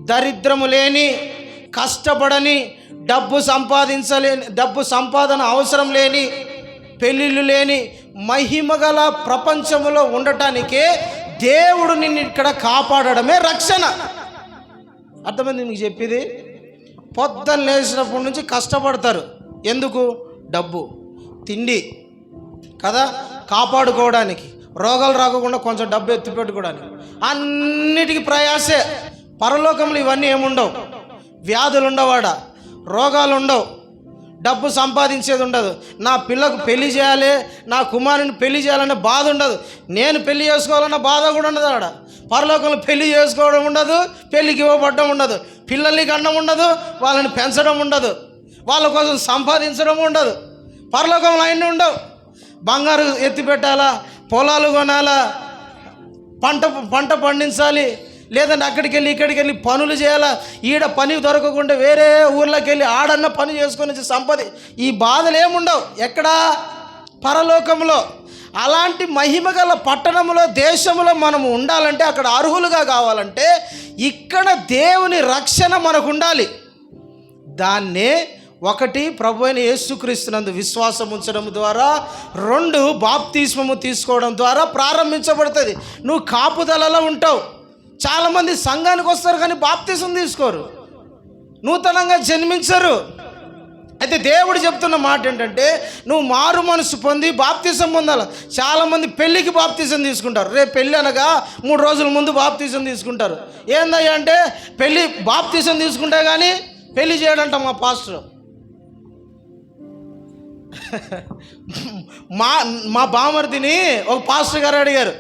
S1: దరిద్రము లేని, కష్టపడని, డబ్బు సంపాదన అవసరం లేని, పెళ్ళిళ్ళు లేని, మహిమగల ప్రపంచంలో ఉండటానికే దేవుడు నిన్ను ఇక్కడ కాపాడడమే రక్షణ. అర్థమైంది మీకు చెప్పేది? పొద్దున్న లేచినప్పటి నుంచి కష్టపడతారు. ఎందుకు? డబ్బు, తిండి కదా, కాపాడుకోవడానికి, రోగాలు రాకుండా కొంచెం డబ్బు ఎత్తి పెట్టుకోవడానికి, అన్నిటికీ ప్రయాసే. పరలోకంలో ఇవన్నీ ఏముండవు. వ్యాధులు ఉండవాడ, రోగాలు ఉండవు, డబ్బు సంపాదించేది ఉండదు. నా పిల్లకు పెళ్లి చేయాలి, నా కుమారుని పెళ్లి చేయాలనే బాధ ఉండదు. నేను పెళ్లి చేసుకోవాలన్న బాధ కూడా ఉండదు. ఆడ పరలోకంలో పెళ్లి చేసుకోవడం ఉండదు, పెళ్లికి ఇవ్వబడ్డం ఉండదు, పిల్లలకి అన్నం ఉండదు, వాళ్ళని పెంచడం ఉండదు, వాళ్ళ కోసం సంపాదించడం ఉండదు. పరలోకంలో అన్నీ ఉండవు. బంగారు ఎత్తి పెట్టాలా, పొలాలు కొనాలా, పంట పండించాలి, లేదంటే అక్కడికి వెళ్ళి ఇక్కడికి వెళ్ళి పనులు చేయాలా, ఈడ పని దొరకకుండా వేరే ఊర్లోకి వెళ్ళి ఆడన్న పని చేసుకొని ఈ బాధలు ఏముండవు. ఎక్కడా? పరలోకంలో. అలాంటి మహిమగల పట్టణంలో, దేశంలో మనం ఉండాలంటే, అక్కడ అర్హులుగా కావాలంటే, ఇక్కడ దేవుని రక్షణ మనకు ఉండాలి. దాన్నే ఒకటి, ప్రభు అయిన యేసుక్రీస్తునందు విశ్వాసం ఉంచడం ద్వారా, రెండు, బాప్తిస్మము తీసుకోవడం ద్వారా ప్రారంభించబడుతుంది. నువ్వు కాపుదలలో ఉంటావు. చాలామంది సంఘానికి వస్తారు కానీ బాప్తిసం తీసుకోరు, నూతనంగా జన్మించరు. అయితే దేవుడు చెప్తున్న మాట ఏంటంటే, నువ్వు మారు మనసు పొంది బాప్తిసం పొందాలి. చాలామంది పెళ్ళికి బాప్తిసం తీసుకుంటారు. రేపు పెళ్ళి అనగా 3 రోజుల ముందు బాప్తిసం తీసుకుంటారు. ఏందయ్యా అంటే, పెళ్ళి బాప్తిసం తీసుకుంటే కానీ పెళ్ళి చేయడంట మా పాస్టర్. మా బామర్దిని ఒక పాస్టర్ గారు అడిగారు,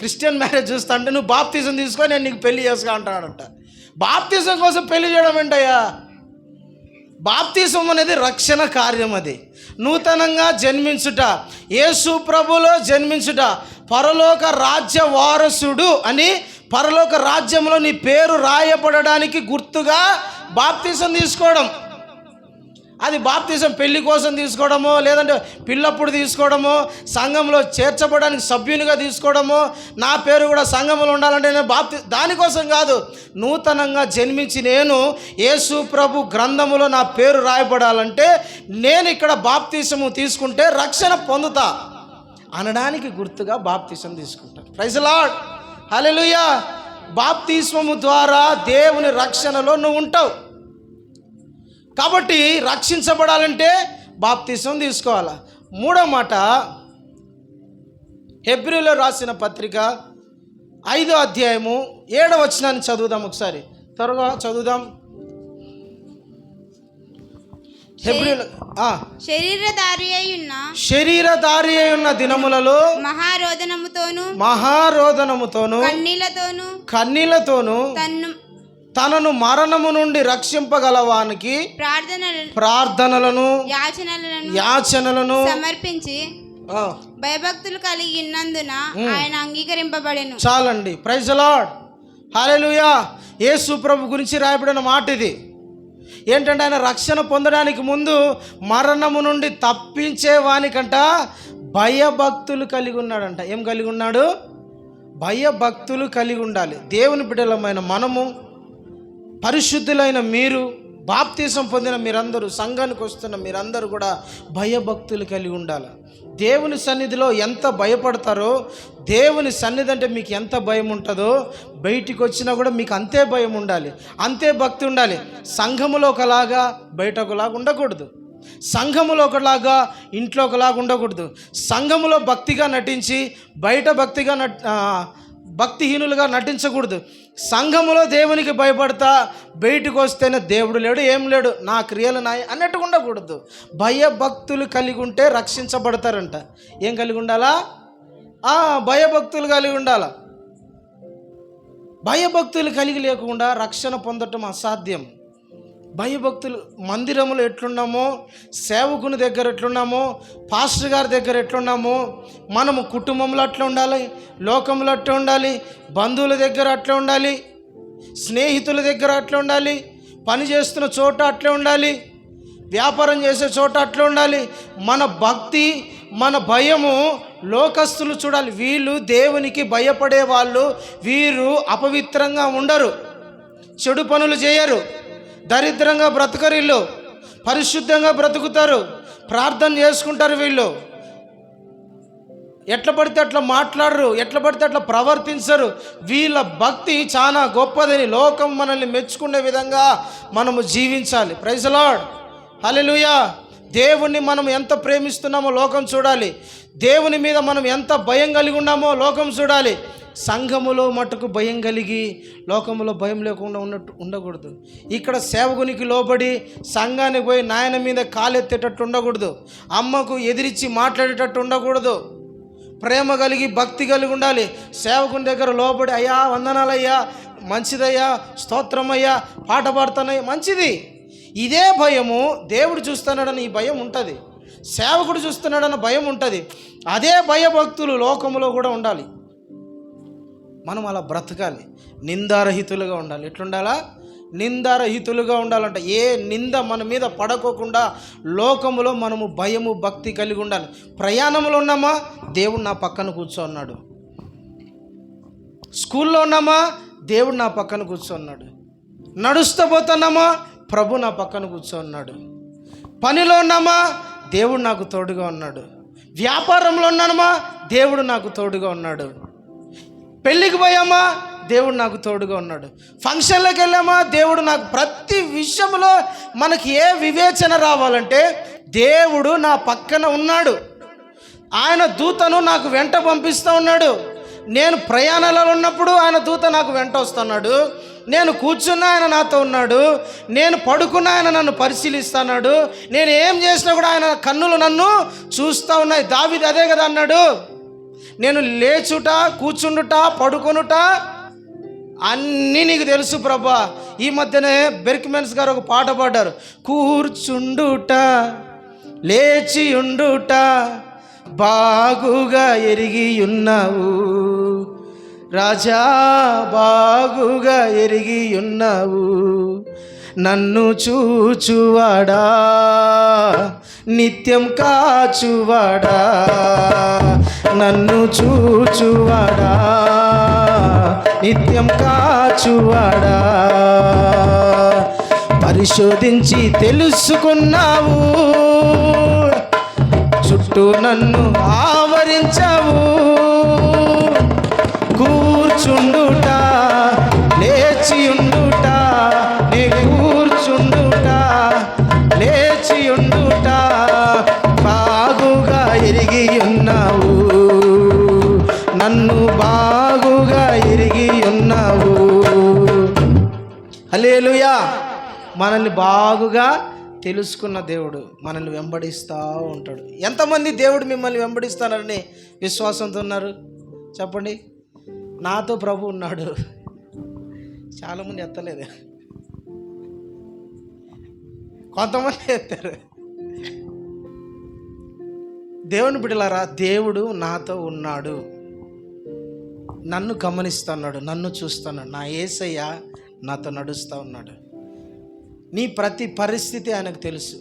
S1: క్రిస్టియన్ మ్యారేజ్ చూస్తా అంటే, నువ్వు బాప్తిజం తీసుకో, నేను నీకు పెళ్లి చేసుకా అంటాడంట. బాప్తిజం కోసం పెళ్లి చేయడం ఏంటయ్యా? బాప్తిజం అనేది రక్షణ కార్యం. అది నూతనంగా జన్మించుట, యేసు ప్రభులో జన్మించుట, పరలోక రాజ్య వారసుడు అని పరలోక రాజ్యంలో నీ పేరు రాయబడడానికి గుర్తుగా బాప్తిజం తీసుకోవడం. అది బాప్తిజం పెళ్లి కోసం తీసుకోవడమో, లేదంటే పిల్లప్పుడు తీసుకోవడమో, సంఘంలో చేర్చబడడానికి సభ్యునిగా తీసుకోవడమో, నా పేరు కూడా సంఘంలో ఉండాలంటే నేను దానికోసం కాదు. నూతనంగా జన్మించి నేను యేసు ప్రభు గ్రంథములో నా పేరు రాయబడాలంటే నేను ఇక్కడ బాప్తిజము తీసుకుంటే రక్షణ పొందుతా అనడానికి గుర్తుగా బాప్తిజం తీసుకుంటాను. ప్రైజ్ లార్డ్, హల్లెలూయా. బాప్తిస్మము ద్వారా దేవుని రక్షణలో నువ్వు ఉంటావు. కాబట్టి రక్షించబడాలంటే బాప్తిసం తీసుకోవాలి. మూడో మాట, హెబ్రీలో రాసిన పత్రిక 5వ అధ్యాయము 7వ వచనాన్ని చదువుదాం. ఒకసారి త్వరగా చదువుదాం. హెబ్రీలో శరీరధారి అయి ఉన్న దినములలో మహారోదనముతోను కన్నీళ్లతోను తనను మరణము నుండి రక్షింపగలవానికి ప్రార్థనలను యాచనలను
S3: సమర్పించి భయభక్తులు కలిగి ఉన్నందున ఆయన అంగీకరింపబడెను.
S1: చాలండి. ప్రైజ్ ది లార్డ్, హల్లెలూయా. యేసు ప్రభు గురించి రాయబడిన మాట ఇది. ఏంటంటే ఆయన రక్షణ పొందడానికి ముందు మరణము నుండి తప్పించేవానికంట భయభక్తులు కలిగి ఉన్నాడంట. ఏం కలిగి ఉన్నాడు? భయభక్తులు కలిగి ఉండాలి. దేవుని బిడ్డలమైన మనము, పరిశుద్ధులైన మీరు, బాప్తిసం పొందిన మీరందరూ, సంఘానికి వస్తున్న మీరందరూ కూడా భయభక్తులు కలిగి ఉండాలి. దేవుని సన్నిధిలో ఎంత భయపడతారో, దేవుని సన్నిధి అంటే మీకు ఎంత భయం ఉంటుందో, బయటికి వచ్చినా కూడా మీకు అంతే భయం ఉండాలి, అంతే భక్తి ఉండాలి. సంఘములో ఒకలాగా బయట ఒకలాగా ఉండకూడదు, సంఘములో ఒకలాగా ఇంట్లో ఒకలాగా ఉండకూడదు. సంఘములో భక్తిగా నటించి బయట భక్తిహీనులుగా నటించకూడదు. సంఘములో దేవునికి భయపడతా బయటకు వస్తేనే దేవుడు లేడు, ఏం లేడు, నా క్రియలు నాయి అన్నట్టుగా ఉండకూడదు. భయభక్తులు కలిగి ఉంటే రక్షించబడతారంట. ఏం కలిగి ఉండాలా? భయభక్తులు కలిగి ఉండాలా. భయభక్తులు కలిగి లేకుండా రక్షణ పొందటం అసాధ్యం. భయభక్తులు మందిరంలో ఎట్లున్నామో, సేవకుని దగ్గర ఎట్లున్నామో, పాస్టర్ గారి దగ్గర ఎట్లున్నామో, మనము కుటుంబంలో అట్లా ఉండాలి, లోకంలో అట్లా ఉండాలి, బంధువుల దగ్గర అట్లా ఉండాలి, స్నేహితుల దగ్గర అట్లా ఉండాలి, పని చేస్తున్న చోట అట్లా ఉండాలి, వ్యాపారం చేసే చోట అట్లా ఉండాలి. మన భక్తి, మన భయము లోకస్తులు చూడాలి. వీళ్ళు దేవునికి భయపడే వాళ్ళు, వీరు అపవిత్రంగా ఉండరు, చెడు పనులు చేయరు, దరిద్రంగా బ్రతకరు, వీళ్ళు పరిశుద్ధంగా బ్రతుకుతారు, ప్రార్థన చేసుకుంటారు. వీళ్ళు ఎట్లా పడితే అట్లా మాట్లాడరు, ఎట్లా పడితే అట్లా ప్రవర్తించరు. వీళ్ళ భక్తి చాలా గొప్పదని లోకం మనల్ని మెచ్చుకునే విధంగా మనము జీవించాలి. ప్రైజ్ ది లార్డ్, హల్లెలూయా. దేవుణ్ణి మనం ఎంత ప్రేమిస్తున్నామో లోకం చూడాలి, దేవుని మీద మనం ఎంత భయం కలిగి ఉన్నామో లోకం చూడాలి. సంఘములో మటుకు భయం కలిగి లోకములో భయం లేకుండా ఉండకూడదు. ఇక్కడ సేవకునికి లోబడి సంఘానికి పోయి నాయన మీద కాలెత్తేటట్టు ఉండకూడదు, అమ్మకు ఎదిరించి మాట్లాడేటట్టు ఉండకూడదు. ప్రేమ కలిగి భక్తి కలిగి ఉండాలి. సేవకుని దగ్గర లోబడి అయ్యా వందనాలయ్యా, మంచిదయ్యా, స్తోత్రమయ్యా, పాట పాడుతానయ్యా, మంచిది. ఇదే భయము దేవుడు చూస్తున్నాడని ఈ భయం ఉంటుంది, సేవకుడు చూస్తున్నాడన్న భయం ఉంటుంది. అదే భయభక్తులు లోకములో కూడా ఉండాలి. మనం అలా బ్రతకాలి, నిందారహితులుగా ఉండాలి. ఎట్లుండాలా? నిందారహితులుగా ఉండాలంట. ఏ నింద మన మీద పడకోకుండా లోకములో మనము భయము భక్తి కలిగి ఉండాలి. ప్రయాణంలో ఉన్నామా, దేవుడు నా పక్కన కూర్చోన్నాడు. స్కూల్లో ఉన్నామా, దేవుడు నా పక్కన కూర్చోన్నాడు. నడుస్తూ పోతున్నామా, ప్రభు నా పక్కన కూర్చోన్నాడు. పనిలో ఉన్నామా, దేవుడు నాకు తోడుగా ఉన్నాడు. వ్యాపారంలో ఉన్నామా, దేవుడు నాకు తోడుగా ఉన్నాడు. పెళ్ళికి పోయామా, దేవుడు నాకు తోడుగా ఉన్నాడు. ఫంక్షన్లోకి వెళ్ళామా, దేవుడు నాకు ప్రతి విషయంలో మనకి ఏ వివేచన రావాలంటే దేవుడు నా పక్కన ఉన్నాడు. ఆయన దూతను నాకు వెంట పంపిస్తూ ఉన్నాడు. నేను ప్రయాణాలలో ఉన్నప్పుడు ఆయన దూత నాకు వెంట వస్తున్నాడు. నేను కూర్చున్నా ఆయన నాతో ఉన్నాడు. నేను పడుకున్నా ఆయన నన్ను పరిశీలిస్తున్నాడు. నేను ఏం చేసినా కూడా ఆయన కన్నులు నన్ను చూస్తూ ఉన్నాయి. దావీదు అదే కదా అన్నాడు, నేను లేచుట, కూర్చుండుట, పడుకొనుట అన్నీ నీకు తెలుసు ప్రభా. ఈ మధ్యనే బెర్క్మెన్స్ గారు ఒక పాట పాడారు, కూర్చుండుట లేచి ఉండుట బాగుగా ఎరిగి ఉన్నావు రాజా, బాగుగా ఎరిగి ఉన్నావు, నన్ను చూచువాడా, నిత్యం కాచువాడా, నన్ను చూచువాడా, నిత్యం కాచువాడా. పరిశోధించి తెలుసుకున్నావు, చుట్టూ నన్ను ఆవరించావు. కూర్చుండుట లేచియుండుట, నీ కూర్చుండుట లేచియుండుట బాగుగా ఎరిగి ఉన్నావు, నన్ను బాగుగా ఎరిగి ఉన్నావు. హల్లెలూయా. మనల్ని బాగుగా తెలుసుకున్న దేవుడు మనల్ని వెంబడిస్తూ ఉంటాడు. ఎంతమంది దేవుడు మిమ్మల్ని వెంబడిస్తానని విశ్వాసంతో ఉన్నారు చెప్పండి? నాతో ప్రభు ఉన్నాడు. చాలామంది ఎత్తలేదు, కొంతమంది ఎత్తారు. దేవుని బిడ్డలారా, దేవుడు నాతో ఉన్నాడు, నన్ను గమనిస్తున్నాడు, నన్ను చూస్తున్నాడు. నా యేసయ్య నాతో నడుస్తూ ఉన్నాడు. నీ ప్రతి పరిస్థితి ఆయనకు తెలుసు.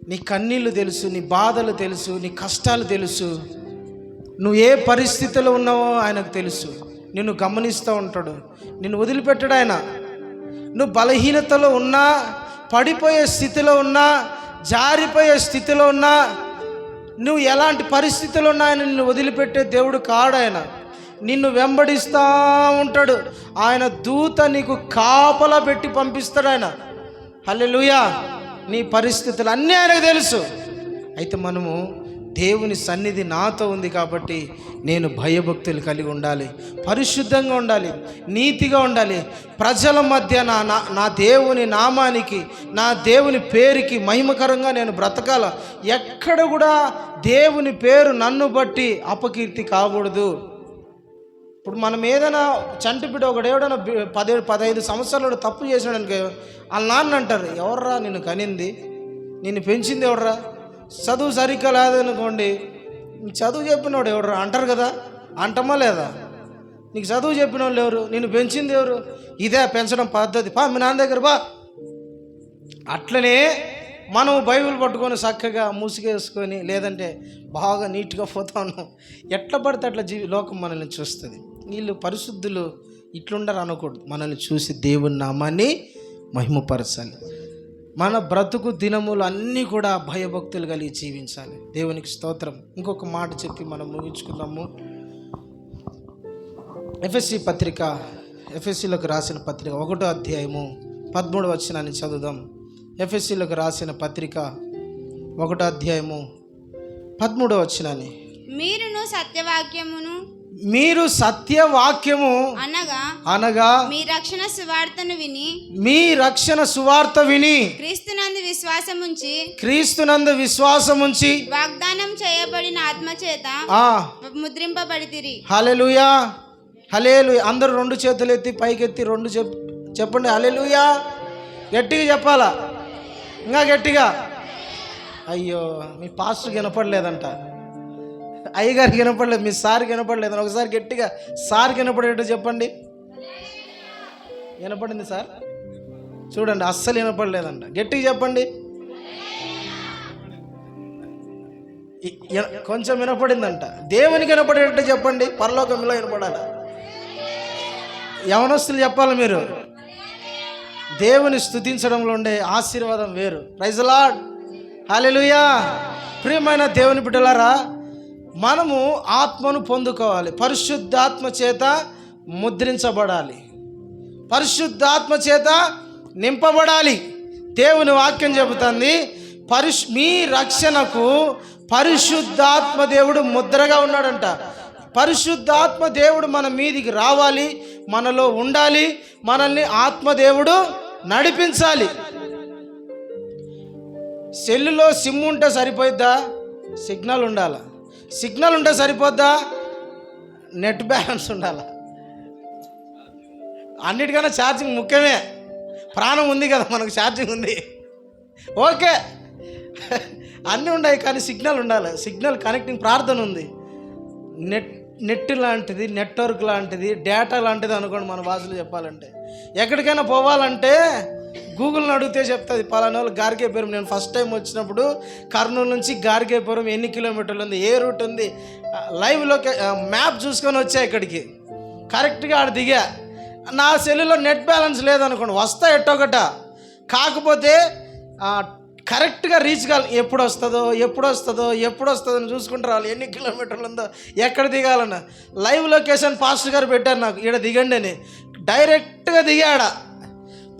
S1: నీ కన్నీళ్ళు తెలుసు, నీ బాధలు తెలుసు, నీ కష్టాలు తెలుసు. నువ్వు ఏ పరిస్థితిలో ఉన్నావో ఆయనకు తెలుసు. నిన్ను గమనిస్తూ ఉంటాడు, నిన్ను వదిలిపెట్టాడు ఆయన. నువ్వు బలహీనతలో ఉన్నా, పడిపోయే స్థితిలో ఉన్నా, జారిపోయే స్థితిలో ఉన్నా, నువ్వు ఎలాంటి పరిస్థితుల్లో ఉన్నా ఆయన నిన్ను వదిలిపెట్టే దేవుడు కాడు. ఆయన నిన్ను వెంబడిస్తూ ఉంటాడు. ఆయన దూత నీకు కాపలా పెట్టి పంపిస్తాడు ఆయన. హల్లెలూయా. నీ పరిస్థితులు అన్నీ ఆయనకు తెలుసు. అయితే మనము దేవుని సన్నిధి నాతో ఉంది కాబట్టి నేను భయభక్తులు కలిగి ఉండాలి, పరిశుద్ధంగా ఉండాలి, నీతిగా ఉండాలి. ప్రజల మధ్య నా దేవుని నామానికి, నా దేవుని పేరుకి మహిమకరంగా నేను బ్రతకాల. ఎక్కడ కూడా దేవుని పేరు నన్ను బట్టి అపకీర్తి కాకూడదు. ఇప్పుడు మనం ఏదైనా చంటిపిడ ఒకడేవడైనా 15 సంవత్సరాలు తప్పు చేసినాడనుకో, వాళ్ళ నాన్న అంటారు, ఎవర్రా నిన్ను కనింది, నిన్ను పెంచింది ఎవర్రా? చదువు సరిగ్గా లేదనుకోండి, చదువు చెప్పినోడు ఎవరు అంటారు కదా, అంటమా లేదా? నీకు చదువు చెప్పిన వాళ్ళు ఎవరు? నిన్ను పెంచింది ఎవరు? ఇదే పెంచడం పద్ధతి, పా మీ నాన్న దగ్గర బా. అట్లనే మనం బైబిల్ పట్టుకొని చక్కగా మూసికేసుకొని, లేదంటే బాగా నీట్గా పోతా ఉన్నాం, ఎట్లా పడితే అట్లా లోకం మనల్ని చూస్తుంది. వీళ్ళు పరిశుద్ధులు ఇట్లుండరు అనకూడదు. మనల్ని చూసి దేవుని నామాన్ని మహిమపరచాలి. మన బ్రతుకు దినములు అన్నీ కూడా భయభక్తులు కలిగి జీవించాలి. దేవునికి స్తోత్రం. ఇంకొక మాట చెప్పి మనం ముగించుకుందాము. ఎఫెసీలకు రాసిన పత్రిక 1వ అధ్యాయము 13వ వచనాన్ని చదువుదాం. ఎఫెసీలకు రాసిన పత్రిక 1వ అధ్యాయము 13వ వచనాన్ని. మీరు సత్యవాక్యము అనగా మీ రక్షణ సువార్త విని క్రీస్తునందు విశ్వాసముంచి
S3: వాగ్దానం చేయబడిన ఆత్మ చేత ముద్రింపబడితిరి.
S1: హల్లెలూయా, హల్లెలూయా. అందరూ 2 చేతులు ఎత్తి పైకెత్తి 2 చెప్పండి. హల్లెలూయా. గట్టిగా చెప్పాలా? ఇంకా గట్టిగా. అయ్యో, మీ పాస్టర్ వినపడలేదంట, అయ్యగారికి వినపడలేదు, మీ సార్ వినపడలేదు. ఒకసారి గట్టిగా సార్ వినపడేటట్టు చెప్పండి. వినపడింది సార్? చూడండి, అస్సలు వినపడలేదంట. గట్టిగా చెప్పండి. కొంచెం వినపడిందంట. దేవునికి వినపడేటట్టు చెప్పండి. పరలోకంలో వినపడాలి. యవనస్తులు చెప్పాలి. మీరు దేవుని స్తుతించడంలో ఉండే ఆశీర్వాదం వేరు. Praise the Lord. హల్లెలూయా. ప్రియమైన దేవుని బిడ్డలారా, మనము ఆత్మను పొందుకోవాలి. పరిశుద్ధాత్మ చేత ముద్రించబడాలి, పరిశుద్ధాత్మ చేత నింపబడాలి. దేవుని వాక్యం చెబుతుంది, మీ రక్షణకు పరిశుద్ధాత్మ దేవుడు ముద్రగా ఉన్నాడంట. పరిశుద్ధాత్మ దేవుడు మన మీదికి రావాలి, మనలో ఉండాలి, మనల్ని ఆత్మదేవుడు నడిపించాలి. సెల్లులో సిమ్ ఉంటే సరిపోయిద్దా? సిగ్నల్ ఉండాలి. సిగ్నల్ ఉంటే సరిపోద్దా? నెట్ బ్యాలెన్స్ ఉండాలి. అన్నిటికన్నా ఛార్జింగ్ ముఖ్యమే. ప్రాణం ఉంది కదా మనకు, ఛార్జింగ్ ఉంది, ఓకే, అన్నీ ఉన్నాయి, కానీ సిగ్నల్ ఉండాలి. సిగ్నల్ కనెక్టింగ్ ప్రార్థన ఉంది. నెట్ లాంటిది, నెట్వర్క్ లాంటిది, డేటా లాంటిది అనుకోండి మన భాషలో చెప్పాలంటే. ఎక్కడికైనా పోవాలంటే గూగుల్ని అడిగితే చెప్తుంది పలానా వాళ్ళు గార్గేపురం. నేను ఫస్ట్ టైం వచ్చినప్పుడు కర్నూలు నుంచి గార్గేపురం ఎన్ని కిలోమీటర్లు ఉంది, ఏ రూట్ ఉంది, లైవ్లోకి మ్యాప్ చూసుకొని వచ్చా ఇక్కడికి. కరెక్ట్గా ఆడ దిగా. నా సెల్లులో నెట్ బ్యాలెన్స్ లేదనుకోండి, వస్తా ఎట్టొకట. కాకపోతే కరెక్ట్గా రీచ్ కావాలి. ఎప్పుడు వస్తుందో అని చూసుకుంటారు వాళ్ళు, ఎన్ని కిలోమీటర్లు ఉందో, ఎక్కడ దిగాలన్న. లైవ్ లొకేషన్ పాస్టర్ గారు పెట్టారు నాకు, ఈడ దిగండి అని. డైరెక్ట్గా దిగాడ.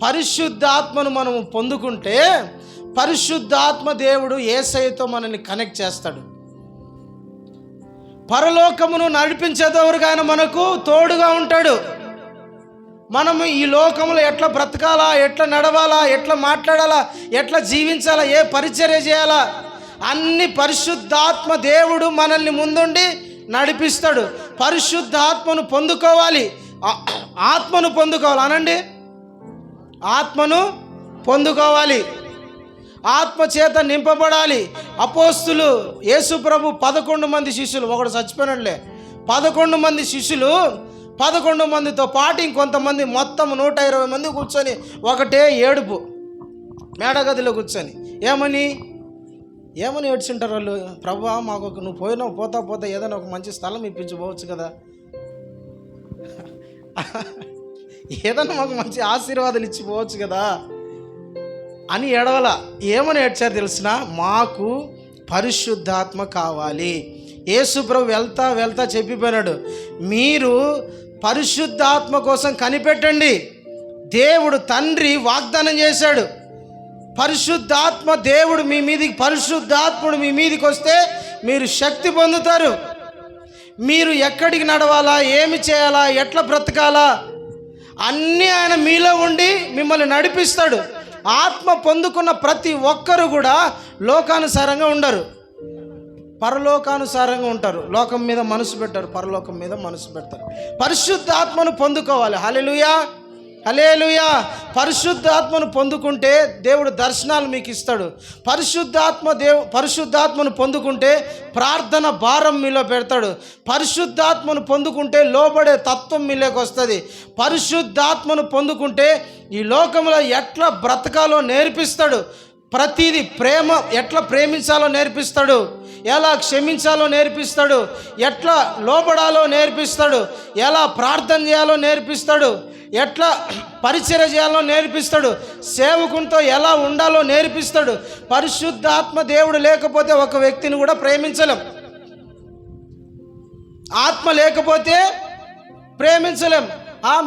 S1: పరిశుద్ధాత్మను మనము పొందుకుంటే పరిశుద్ధాత్మ దేవుడు యేసయ్యతో మనల్ని కనెక్ట్ చేస్తాడు. పరలోకమును నడిపించేదవరుగా ఆయన మనకు తోడుగా ఉంటాడు. మనము ఈ లోకంలో ఎట్లా బ్రతకాలా, ఎట్లా నడవాలా, ఎట్లా మాట్లాడాలా, ఎట్లా జీవించాలా, ఏ పరిచర్య చేయాలా, అన్ని పరిశుద్ధాత్మ దేవుడు మనల్ని ముందుండి నడిపిస్తాడు. పరిశుద్ధాత్మను పొందుకోవాలి, ఆత్మను పొందుకోవాలి అనండి. ఆత్మను పొందుకోవాలి, ఆత్మ చేత నింపబడాలి. అపోస్తులు యేసు ప్రభు 11 మంది శిష్యులు, ఒకడు చచ్చిపోయినట్లే 11 మంది శిష్యులు, 11 మందితో పాటు ఇంకొంతమంది, మొత్తం 120 మంది కూర్చొని ఒకటే ఏడుపు మేడగదిలో కూర్చొని ఏమని ఏడ్చుంటారు వాళ్ళు. ప్రభువా మాకు నువ్వు పోతా ఏదైనా ఒక మంచి స్థలం ఇప్పించుకోవచ్చు కదా, ఏదన్నా మాకు మంచి ఆశీర్వాదాలు ఇచ్చిపోవచ్చు కదా అని ఏడవల. ఏమని ఏడ్చారు తెలిసిన? మాకు పరిశుద్ధాత్మ కావాలి. యేసు ప్రభు వెళ్తా చెప్పిపోయినాడు, మీరు పరిశుద్ధాత్మ కోసం కనిపెట్టండి. దేవుడు తండ్రి వాగ్దానం చేశాడు, పరిశుద్ధాత్మ దేవుడు మీ మీదికి, పరిశుద్ధాత్ముడు మీ మీదికి వస్తే మీరు శక్తి పొందుతారు. మీరు ఎక్కడికి నడవాలా, ఏమి చేయాలా, ఎట్లా బ్రతకాలా అన్నీ ఆయన మీలో ఉండి మిమ్మల్ని నడిపిస్తాడు. ఆత్మ పొందుకున్న ప్రతి ఒక్కరు కూడా లోకానుసారంగా ఉండరు, పరలోకానుసారంగా ఉంటారు. లోకం మీద మనసు పెట్టారు, పరలోకం మీద మనసు పెడతారు. పరిశుద్ధాత్మను పొందుకోవాలి. హల్లెలూయా, హల్లెలూయా. పరిశుద్ధాత్మను పొందుకుంటే దేవుడు దర్శనాలు మీకు ఇస్తాడు. పరిశుద్ధాత్మను పొందుకుంటే ప్రార్థన భారం మీలో పెడతాడు. పరిశుద్ధాత్మను పొందుకుంటే లోబడే తత్వం మీలోకి వస్తుంది. పరిశుద్ధాత్మను పొందుకుంటే ఈ లోకంలో ఎట్లా బ్రతకాలో నేర్పిస్తాడు. ప్రతిదీ ఎట్లా ప్రేమించాలో నేర్పిస్తాడు, ఎలా క్షమించాలో నేర్పిస్తాడు, ఎట్లా లోబడాలో నేర్పిస్తాడు, ఎలా ప్రార్థన చేయాలో నేర్పిస్తాడు, ఎట్లా పరిచర్య చేయాలో నేర్పిస్తాడు, సేవకునితో ఎలా ఉండాలో నేర్పిస్తాడు. పరిశుద్ధాత్మ దేవుడు లేకపోతే ఒక వ్యక్తిని కూడా ప్రేమించలేం. ఆత్మ లేకపోతే ప్రేమించలేం.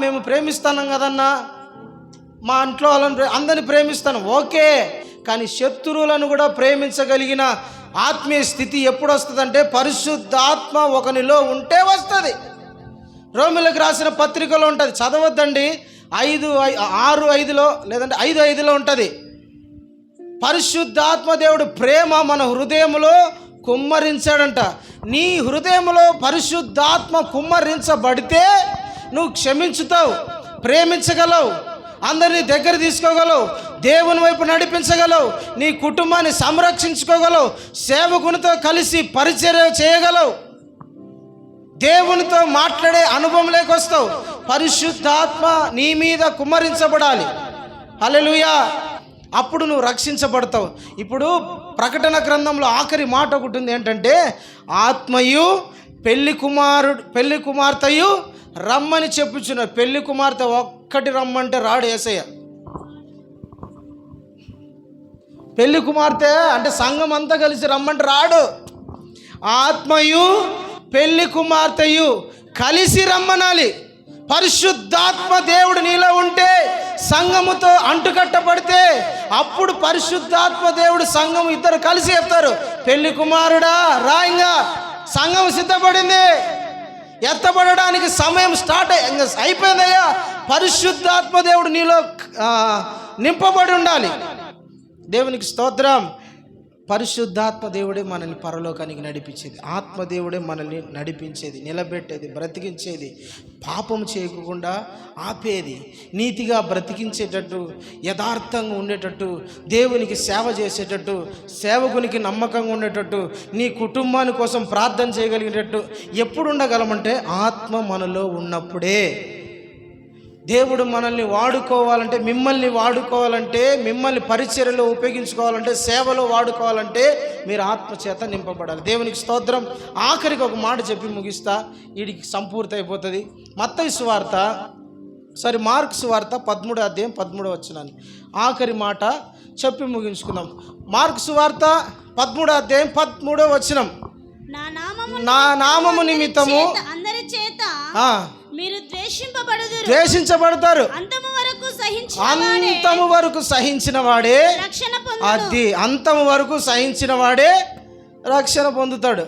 S1: మేము ప్రేమిస్తున్నాం కదన్నా, మా ఇంట్లో వాళ్ళని అందరిని ప్రేమిస్తాను, ఓకే. కానీ శత్రువులను కూడా ప్రేమించగలిగిన ఆత్మీయ స్థితి ఎప్పుడు వస్తుందంటే పరిశుద్ధాత్మ ఒకనిలో ఉంటే వస్తుంది. రోమిలకు రాసిన పత్రికలో ఉంటుంది, చదవద్దండి. 6:5 లేదంటే 5:5 ఉంటుంది. పరిశుద్ధాత్మ దేవుడు ప్రేమ మన హృదయంలో కుమ్మరించాడంట. నీ హృదయంలో పరిశుద్ధాత్మ కుమ్మరించబడితే నువ్వు క్షమించుతావు, ప్రేమించగలవు, అందరినీ దగ్గర తీసుకోగలవు, దేవుని వైపు నడిపించగలవు, నీ కుటుంబాన్ని సంరక్షించుకోగలవు, సేవకునితో కలిసి పరిచర్య చేయగలవు, దేవునితో మాట్లాడే అనుభవం లేకొస్తావు. పరిశుద్ధాత్మ నీ మీద కుమ్మరించబడాలి. హల్లెలూయా. అప్పుడు నువ్వు రక్షించబడతావు. ఇప్పుడు ప్రకటన గ్రంథంలో ఆఖరి మాట ఒకటి ఉంది, ఏంటంటే ఆత్మయు పెళ్లి కుమార్తెయు రమ్మని చెప్పుచున్నారు. పెళ్లి కుమార్తె ఒక్కటి రమ్మంటే రాడు యేసయ్య. పెళ్లి కుమార్తె అంటే సంఘం అంతా కలిసి రమ్మంటే రాడు. ఆత్మయు పెళ్లి కుమార్తెయు కలిసి రమ్మనాలి. పరిశుద్ధాత్మ దేవుడు నీలో ఉంటే, సంఘముతో అంటుకట్టబడితే అప్పుడు పరిశుద్ధాత్మ దేవుడు సంఘం ఇద్దరు కలిసి చెప్తారు, పెళ్లి కుమారుడా రా, ఇంకా సంఘం సిద్ధపడింది, ఎత్తబడడానికి సమయం స్టార్ట్ అయిపోయిందయ్యా. పరిశుద్ధాత్మ దేవుడు నీలో నింపబడి ఉండాలి. దేవునికి స్తోత్రం. పరిశుద్ధాత్మ దేవుడే మనల్ని పరలోకానికి నడిపించేది. ఆత్మదేవుడే మనల్ని నడిపించేది, నిలబెట్టేది, బ్రతికించేది, పాపం చేయకుండా ఆపేది, నీతిగా బ్రతికించేటట్టు, యథార్థంగా ఉండేటట్టు, దేవునికి సేవ చేసేటట్టు, సేవకునికి నమ్మకంగా ఉండేటట్టు, నీ కుటుంబాని కోసం ప్రార్థన చేయగలిగేటట్టు ఎప్పుడు ఉండగలమంటే ఆత్మ మనలో ఉన్నప్పుడే. దేవుడు మనల్ని వాడుకోవాలంటే, మిమ్మల్ని వాడుకోవాలంటే, మిమ్మల్ని పరిచర్యలో ఉపయోగించుకోవాలంటే, సేవలో వాడుకోవాలంటే మీరు ఆత్మచేత నింపబడాలి. దేవునికి స్తోత్రం. ఆఖరికి ఒక మాట చెప్పి ముగిస్తా, వీడికి సంపూర్తి అయిపోతుంది. మత్తయి సువార్త మార్కు సువార్త 13వ అధ్యాయం 13వ వచనాన్ని ఆఖరి మాట చెప్పి ముగించుకుందాం. మార్కు సువార్త 13వ అధ్యాయం 13వ వచనం. నా నామము నిమిత్తము
S3: అందరి చేత మీరు
S1: ద్వేషించబడతారు,
S3: అంతము వరకు
S1: సహించిన వాడే అంతము వరకు సహించిన వాడే రక్షణ పొందుతాడు.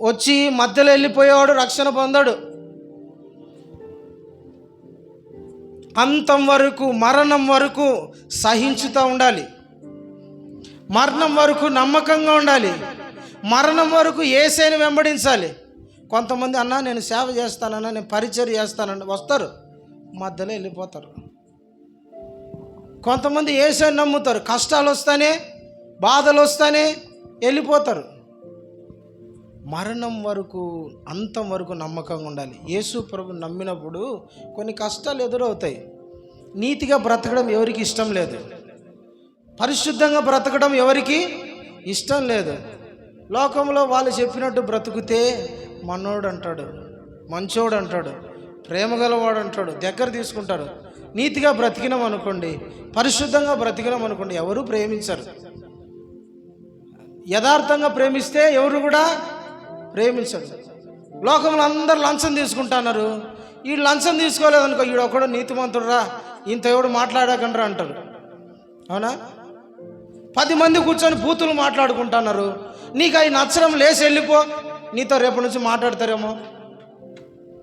S1: వచ్చి మధ్యలో వెళ్ళిపోయేవాడు రక్షణ పొందాడు. అంతం వరకు, మరణం వరకు సహించుతూ ఉండాలి. మరణం వరకు నమ్మకంగా ఉండాలి. మరణం వరకు యేసుని వెంబడించాలి. కొంతమంది అన్నా నేను సేవ చేస్తానన్నా, నేను పరిచర్య చేస్తానన్నా వస్తారు, మధ్యలో వెళ్ళిపోతారు. కొంతమంది యేసుని నమ్ముతారు, కష్టాలు వస్తానే, బాధలు వస్తానే వెళ్ళిపోతారు. మరణం వరకు, అంతం వరకు నమ్మకంగా ఉండాలి. యేసు ప్రభుని నమ్మినప్పుడు కొన్ని కష్టాలు ఎదురవుతాయి. నీతిగా బ్రతకడం ఎవరికి ఇష్టం లేదు, పరిశుద్ధంగా బ్రతకడం ఎవరికి ఇష్టం లేదు. లోకంలో వాళ్ళు చెప్పినట్టు బ్రతుకుతే మనోడు అంటాడు, మంచోడు అంటాడు, ప్రేమగలవాడు అంటాడు, దగ్గర తీసుకుంటారు. నీతిగా బ్రతికినాం అనుకోండి, పరిశుద్ధంగా బ్రతికినాం అనుకోండి, ఎవరు ప్రేమించరు. యథార్థంగా ప్రేమిస్తే ఎవరు కూడా ప్రేమించరు. లోకంలో అందరు లంచం తీసుకుంటున్నారు. ఈ లంచం తీసుకోలేదనుకో, ఈడు ఒకడు నీతిమంతుడురా, ఇంత ఎవడు మాట్లాడకండ్రా అంటారు. అవునా? 10 మంది కూర్చొని బూతులు మాట్లాడుకుంటున్నారు. నీకు అవి నచ్చడం లేసి వెళ్ళిపో, నీతో రేపటి నుంచి మాట్లాడతారేమో.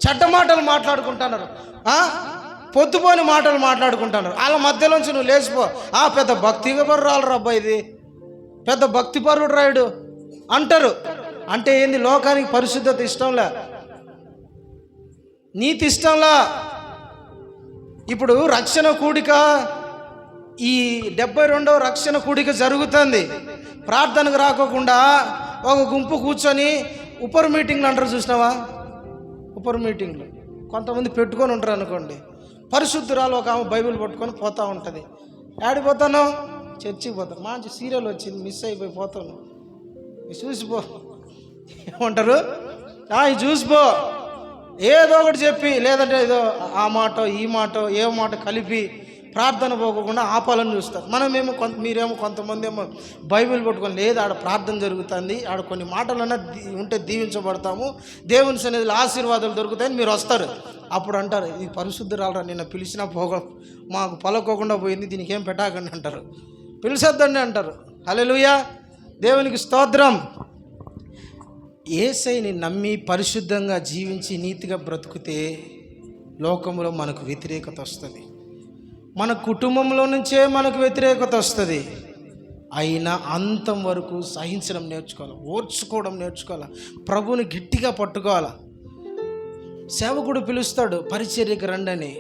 S1: చెడ్డ మాటలు మాట్లాడుకుంటున్నారు, పొద్దుపోని మాటలు మాట్లాడుకుంటున్నారు. వాళ్ళ మధ్యలోంచి నువ్వు లేచిపో. పెద్ద భక్తిపరురాలు రా అబ్బాయి, ఇది పెద్ద భక్తిపరుడు రాయుడు అంటారు. అంటే ఏంది? లోకానికి పరిశుద్ధత ఇష్టంలా, నీతి ఇష్టంలా. ఇప్పుడు రక్షణ కూడిక, ఈ 72వ రక్షణ కూడిక జరుగుతుంది. ప్రార్థనకు రాకోకుండా ఒక గుంపు కూర్చొని ఉపర్ మీటింగ్లు అంటారు, చూసినావా? ఉపర్ మీటింగ్లు కొంతమంది పెట్టుకొని ఉంటారు అనుకోండి. పరిశుద్ధురాలు ఒక ఆమె బైబిల్ పట్టుకొని పోతూ ఉంటుంది. ఆడిపోతాను, చర్చికి పోతాను, మంచి సీరియల్ వచ్చింది, మిస్ అయిపోయి పోతాను, చూసిపో ఏమంటారు, ఇది చూసిపో, ఏదో ఒకటి చెప్పి, లేదంటే ఏదో ఆ మాట ఈ మాట ఏ మాట కలిపి ప్రార్థన పోకుండా ఆపాలని చూస్తారు. మీరేమో కొంతమంది ఏమో బైబిల్ పట్టుకొని, లేదు ఆడ ప్రార్థన జరుగుతుంది, ఆడ కొన్ని మాటలన్నా ఉంటే దీవించబడతాము, దేవుని సన్నిధిలో ఆశీర్వాదాలు దొరుకుతాయని మీరు వస్తారు. అప్పుడు అంటారు, ఈ పరిశుద్ధురాలరా, నిన్న పిలిచినా మాకు పలకోకుండా పోయింది, దీనికి ఏం పెట్టాకండి అంటారు. పిలిచొద్దండి అంటారు. హల్లెలూయా, దేవునికి స్తోత్రం. యేసయ్యని నమ్మి పరిశుద్ధంగా జీవించి నీతిగా బ్రతుకుతే లోకంలో మనకు వ్యతిరేకత వస్తుంది. మన కుటుంబంలో నుంచే మనకు వ్యతిరేకత వస్తుంది. అయినా అంతం వరకు సహించడం నేర్చుకోవాలి, ఓర్చుకోవడం నేర్చుకోవాలి, ప్రభువుని గట్టిగా పట్టుకోవాలి. సేవకుడు పిలుస్తాడు పరిచర్యకు రండని,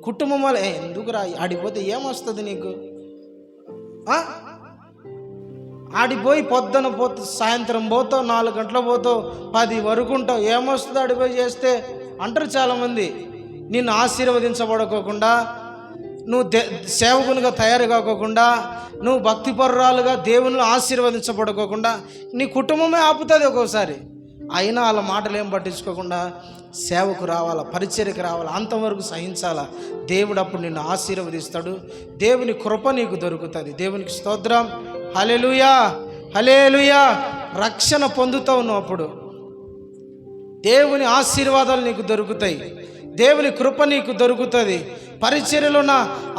S1: కుటుంబం వల్ల ఎందుకు రా, ఆడిపోతే ఏమొస్తుంది నీకు? ఆడిపోయి పొద్దున సాయంత్రం పోతావు, 4 గంటలు పోతావు, 10 వరకు ఉంటావు, ఏమొస్తుంది ఆడిపోయి చేస్తే అంటారు చాలామంది. నిన్ను ఆశీర్వదించబడకోకుండా, నువ్వు సేవకునిగా తయారు కాకోకుండా, నువ్వు భక్తిపరురాలుగా దేవునిలో ఆశీర్వదించబడుకోకుండా నీ కుటుంబమే ఆపుతుంది ఒక్కోసారి. అయినా వాళ్ళ మాటలు ఏం పట్టించుకోకుండా సేవకు రావాలా, పరిచర్యకు రావాలా, అంతవరకు సహించాలా. దేవుడు అప్పుడు నిన్ను ఆశీర్వదిస్తాడు. దేవుని కృప నీకు దొరుకుతుంది. దేవునికి స్తోత్రం. హల్లెలూయా, హల్లెలూయా. రక్షణ పొందుతావు నువ్వు. అప్పుడు దేవుని ఆశీర్వాదాలు నీకు దొరుకుతాయి, దేవుని కృప నీకు దొరుకుతుంది. పరిచర్యలో ఉన్న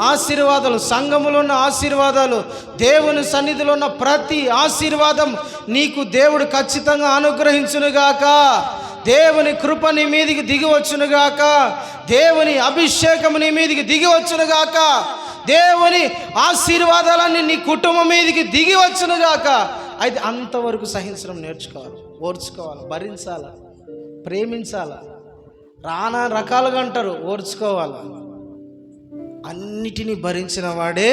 S1: ఆశీర్వాదాలు, సంఘములో ఉన్న ఆశీర్వాదాలు, దేవుని సన్నిధిలో ఉన్న ప్రతి ఆశీర్వాదం నీకు దేవుడు ఖచ్చితంగా అనుగ్రహించునుగాక. దేవుని కృప నీ మీదికి దిగి వచ్చునుగాక. దేవుని అభిషేకం నీ మీదికి దిగి వచ్చునుగాక. దేవుని ఆశీర్వాదాలన్నీ నీ కుటుంబం మీదికి దిగి వచ్చునుగాక. అయితే అంతవరకు సహించడం నేర్చుకోవాలి, ఓర్చుకోవాలి, భరించాలా, ప్రేమించాలా. రానా రకాలుగా అంటారు, ఓర్చుకోవాలా. అన్నిటినీ భరించిన వాడే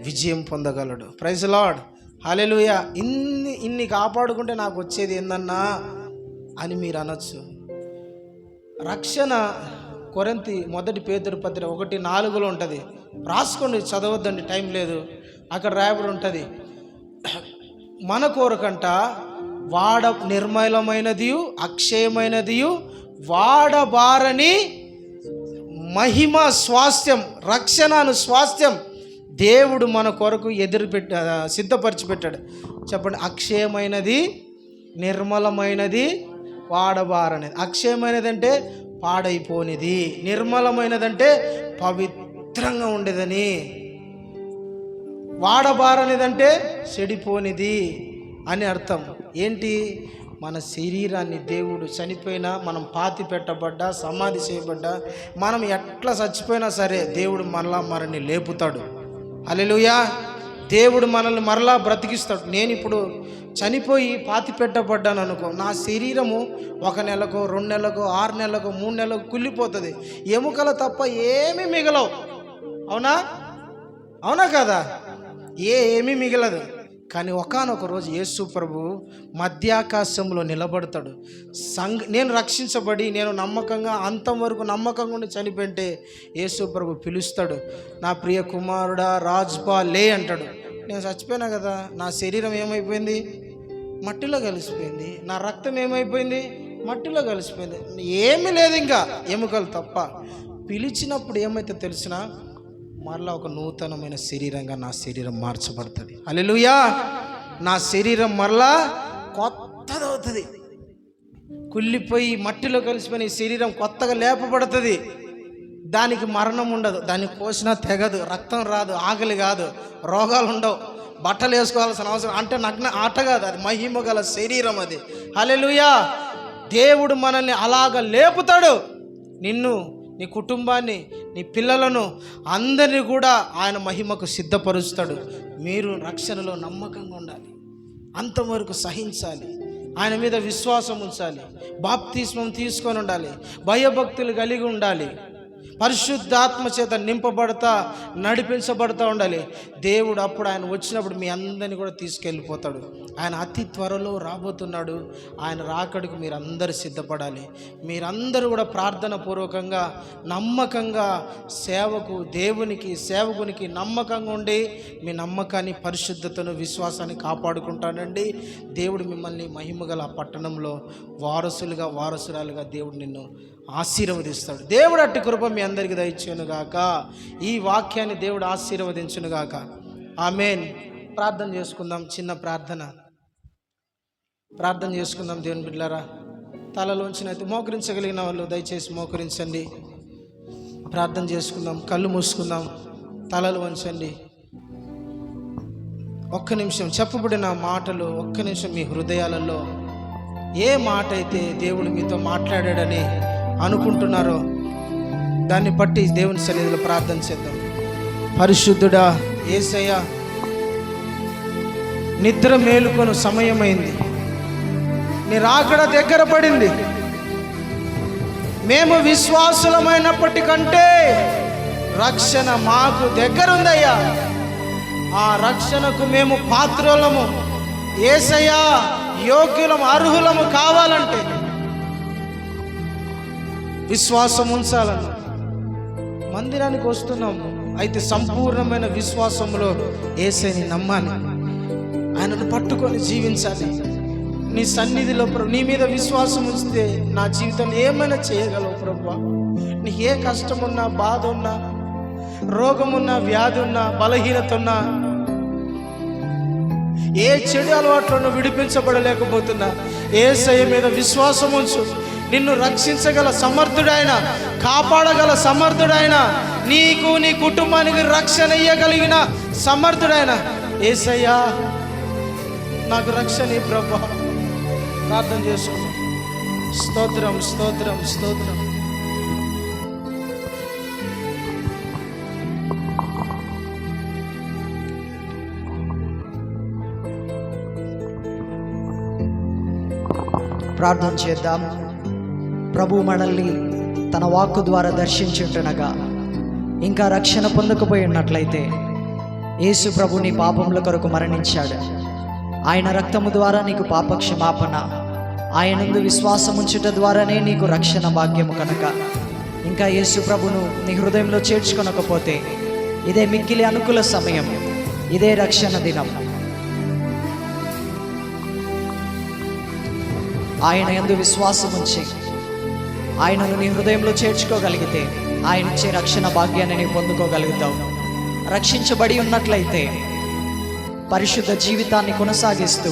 S1: విజయం పొందగలడు. ప్రైజ్ లార్డ్, హల్లెలూయా. ఇన్ని కాపాడుకుంటే నాకు వచ్చేది ఏందన్నా అని మీరు అనొచ్చు. రక్షణ కొరింథీ మొదటి పేతురు పత్రిక 1:4 ఉంటుంది. రాసుకోండి, చదవద్దండి, టైం లేదు. అక్కడ రాయబడి ఉంటుంది, మన కోరకంట నిర్మలమైనదియు అక్షయమైనదియు వాడబారని మహిమ స్వాస్థ్యం, రక్షణను స్వాస్థ్యం దేవుడు మన కొరకు సిద్ధపరిచి పెట్టాడు. చెప్పండి, అక్షయమైనది, నిర్మలమైనది, వాడబారనేది. అక్షయమైనది అంటే పాడైపోనిది, నిర్మలమైనదంటే పవిత్రంగా ఉండేదని, వాడబారనేదంటే చెడిపోనిది అని అర్థం. ఏంటి? మన శరీరాన్ని దేవుడు చనిపోయినా, మనం పాతి పెట్టబడ్డా, సమాధి చేయబడ్డా, మనం ఎట్లా చచ్చిపోయినా సరే దేవుడు మనల్ని లేపుతాడు. హల్లెలూయా! దేవుడు మనల్ని మరలా బ్రతికిస్తాడు. నేను ఇప్పుడు చనిపోయి పాతి పెట్టబడ్డాను అనుకో, నా శరీరము 1 నెలకో 2 నెలకో 6 నెలకో 3 నెలలకు కుళ్ళిపోతుంది. ఎముకలు తప్ప ఏమీ మిగలవు. అవునా కదా? ఏమీ మిగలదు. కానీ ఒకానొక రోజు యేసు ప్రభు మధ్యాకాశంలో నిలబడతాడు. నేను రక్షించబడి నేను నమ్మకంగా అంతం వరకు నమ్మకంగా ఉండి చనిపోయింటే యేసు ప్రభు పిలుస్తాడు, నా ప్రియ కుమారుడా రాజ్బా లే అంటాడు. నేను చచ్చిపోయినా కదా, నా శరీరం ఏమైపోయింది? మట్టిలో కలిసిపోయింది. నా రక్తం ఏమైపోయింది? మట్టిలో కలిసిపోయింది. ఏమీ లేదు ఇంకా, ఎముకలు తప్ప. పిలిచినప్పుడు ఏమైతే తెలిసినా మరలా ఒక నూతనమైన శరీరంగా నా శరీరం మార్చబడుతుంది. హల్లెలూయా! నా శరీరం మరలా కొత్తదవుతుంది. కుళ్ళిపోయి మట్టిలో కలిసిపోయిన ఈ శరీరం కొత్తగా లేపబడుతుంది. దానికి మరణం ఉండదు, దాన్ని కోసినా తెగదు, రక్తం రాదు, ఆకలి కాదు, రోగాలు ఉండవు, బట్టలు వేసుకోవాల్సిన అవసరం అంటే నగ్న ఆట కాదు, అది మహిమ గల శరీరం అది. హల్లెలూయా! దేవుడు మనల్ని అలాగ లేపుతాడు. నిన్ను, నీ కుటుంబాన్ని, నీ పిల్లలను, అందరినీ కూడా ఆయన మహిమకు సిద్ధపరుస్తాడు. మీరు రక్షణలో నమ్మకంగా ఉండాలి, అంతవరకు సహించాలి, ఆయన మీద విశ్వాసం ఉంచాలి, బాప్తిస్మం తీసుకొని ఉండాలి, భయభక్తులు కలిగి ఉండాలి, పరిశుద్ధాత్మ చేత నింపబడతా నడిపించబడతా ఉండాలి. దేవుడు అప్పుడు ఆయన వచ్చినప్పుడు మీ అందరినీ కూడా తీసుకెళ్ళిపోతాడు. ఆయన అతి త్వరలో రాబోతున్నాడు. ఆయన రాకడికి మీరందరూ సిద్ధపడాలి. మీరందరూ కూడా ప్రార్థన పూర్వకంగా నమ్మకంగా సేవకునికి నమ్మకంగా ఉండి మీ నమ్మకాన్ని, పరిశుద్ధతను, విశ్వాసాన్ని కాపాడుకుంటానండి. దేవుడు మిమ్మల్ని మహిమగల పట్టణంలో వారసురాలుగా దేవుడు నిన్ను ఆశీర్వదిస్తాడు. దేవుడు అట్టి కృప మీ అందరికీ దయచేయునుగాక. ఈ వాక్యాన్ని దేవుడు ఆశీర్వదించునుగాక. ఆమేన్. ప్రార్థన చేసుకుందాం. చిన్న ప్రార్థన చేసుకుందాం. దేవుని బిడ్డలారా, తలలోంచినైతే మోకరించగలిగిన వాళ్ళు దయచేసి మోకరించండి. ప్రార్థన చేసుకుందాం. కళ్ళు మూసుకుందాం, తలలు వంచండి. ఒక్క నిమిషం చెప్పబడిన మాటలు, ఒక్క నిమిషం మీ హృదయాలలో ఏ మాట అయితే దేవుడు మీతో మాట్లాడాడని అనుకుంటున్నారో దాన్ని బట్టి దేవుని సన్నిధిలో ప్రార్థన చేద్దాం. పరిశుద్ధుడా యేసయ్య, నిద్ర మేలుకొను సమయమైంది, నీ రాకడ దగ్గర పడింది. మేము విశ్వాసులమైనప్పటికంటే రక్షణ మాకు దగ్గరుందయ్యా. ఆ రక్షణకు మేము పాత్రులము యేసయ్యా, యోగ్యులము, అర్హులము కావాలంటే విశ్వాసం ఉంచాలని మందిరానికి వస్తున్నాము. అయితే సంపూర్ణమైన విశ్వాసంలో యేసయ్యని నమ్మాలి, ఆయనను పట్టుకొని జీవించాలి. నీ సన్నిధిలో నీ మీద విశ్వాసం ఉంచితే నా జీవితం ఏమైనా చేయగలవు ప్రభువా. నీకు ఏ కష్టం ఉన్నా, బాధ ఉన్నా, రోగం ఉన్నా, వ్యాధి ఉన్నా, బలహీనత ఉన్నా, ఏ చెడు అలవాట్లను విడిపించబడలేకపోతున్నా యేసయ్య మీద విశ్వాసం ఉంచు. నిన్ను రక్షించగల సమర్థుడైన, కాపాడగల సమర్థుడైన, నీకు నీ కుటుంబానికి రక్షణ ఇయ్యగలిగిన సమర్థుడైన యేసయ్యా, నాకు రక్షణ ప్రభువా. ప్రార్థన చేసుకుందాం. స్తోత్రం, స్తోత్రం, స్తోత్రం.
S2: ప్రార్థన చేద్దాం. ప్రభు మనల్ని తన వాక్కు ద్వారా దర్శించుంటుండగా ఇంకా రక్షణ పొందకపోయి ఉన్నట్లయితే, యేసు ప్రభు నీ పాపముల కొరకు మరణించాడు. ఆయన రక్తము ద్వారా నీకు పాప క్షమాపణ, ఆయనందు విశ్వాసం ఉంచుట ద్వారానే నీకు రక్షణ భాగ్యము కనుక ఇంకా యేసు ప్రభును నీ హృదయంలో చేర్చుకొనకపోతే ఇదే మిక్కిలి అనుకూల సమయం, ఇదే రక్షణ దినం. ఆయన యందు విశ్వాసం ఉంచి ఆయనను నీ హృదయంలో చేర్చుకోగలిగితే ఆయన ఇచ్చే రక్షణ భాగ్యాన్ని నీవు పొందుకోగలుగుతావు. రక్షించబడి ఉన్నట్లయితే పరిశుద్ధ జీవితాన్ని కొనసాగిస్తూ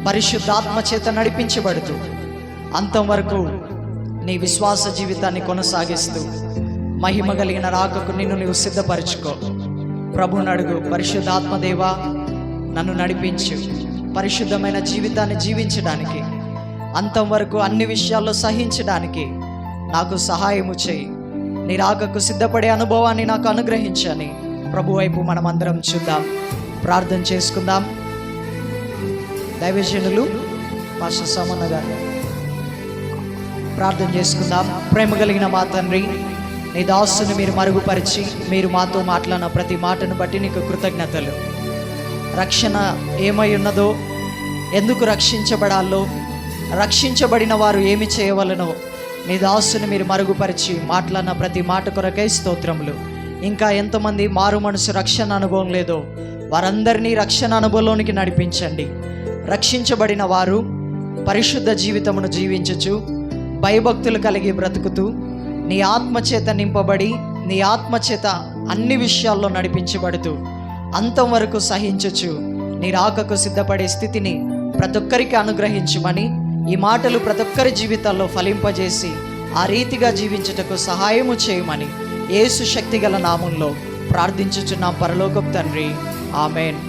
S2: పరిశుద్ధాత్మ చేత నడిపించబడుతూ అంతం వరకు నీ విశ్వాస జీవితాన్ని కొనసాగిస్తూ మహిమ కలిగిన రాకకు నిన్ను నీవు సిద్ధపరచుకో. ప్రభువుని అడుగు, పరిశుద్ధాత్మదేవా నన్ను నడిపించు, పరిశుద్ధమైన జీవితాన్ని జీవించడానికి, అంతం వరకు అన్ని విషయాల్లో సహించడానికి నాకు సహాయము చేయి. నీ రాకకు సిద్ధపడే అనుభవాన్ని నాకు అనుగ్రహించని ప్రభు వైపు మనమందరం చూద్దాం, ప్రార్థన చేసుకుందాం. దైవజనులు పాస్టర్ సోమన్న గారు ప్రార్థన చేసుకుందాం. ప్రేమ కలిగిన మా తండ్రి, నీ దాసుని మీరు మరుగుపరిచి మీరు మాతో మాట్లాడిన ప్రతి మాటను బట్టి నీకు కృతజ్ఞతలు. రక్షణ ఏమై ఉన్నదో, ఎందుకు రక్షించబడాలో, రక్షించబడిన వారు ఏమి చేయవలనో నీ దాసుని మీరు మరుగుపరిచి మాట్లాడిన ప్రతి మాట కొరకై స్తోత్రములు. ఇంకా ఎంతమంది మారు మనసు రక్షణ అనుభవం లేదో వారందరినీ రక్షణ అనుభవంలోనికి నడిపించండి. రక్షించబడిన వారు పరిశుద్ధ జీవితమును జీవించుచు భయభక్తులు కలిగి బ్రతుకుతూ నీ ఆత్మచేత నింపబడి నీ ఆత్మచేత అన్ని విషయాల్లో నడిపించబడుతూ అంతం వరకు సహించుచు నీ రాకకు సిద్ధపడే స్థితిని ప్రతి ఒక్కరికి అనుగ్రహించుమని, ఈ మాటలు ప్రతి ఒక్కరి జీవితాల్లో ఫలింపజేసి ఆ రీతిగా జీవించుటకు సహాయము చేయమని యేసు శక్తిగల నామంలో ప్రార్థించుచున్నాం పరలోకపు తండ్రి. ఆమెన్.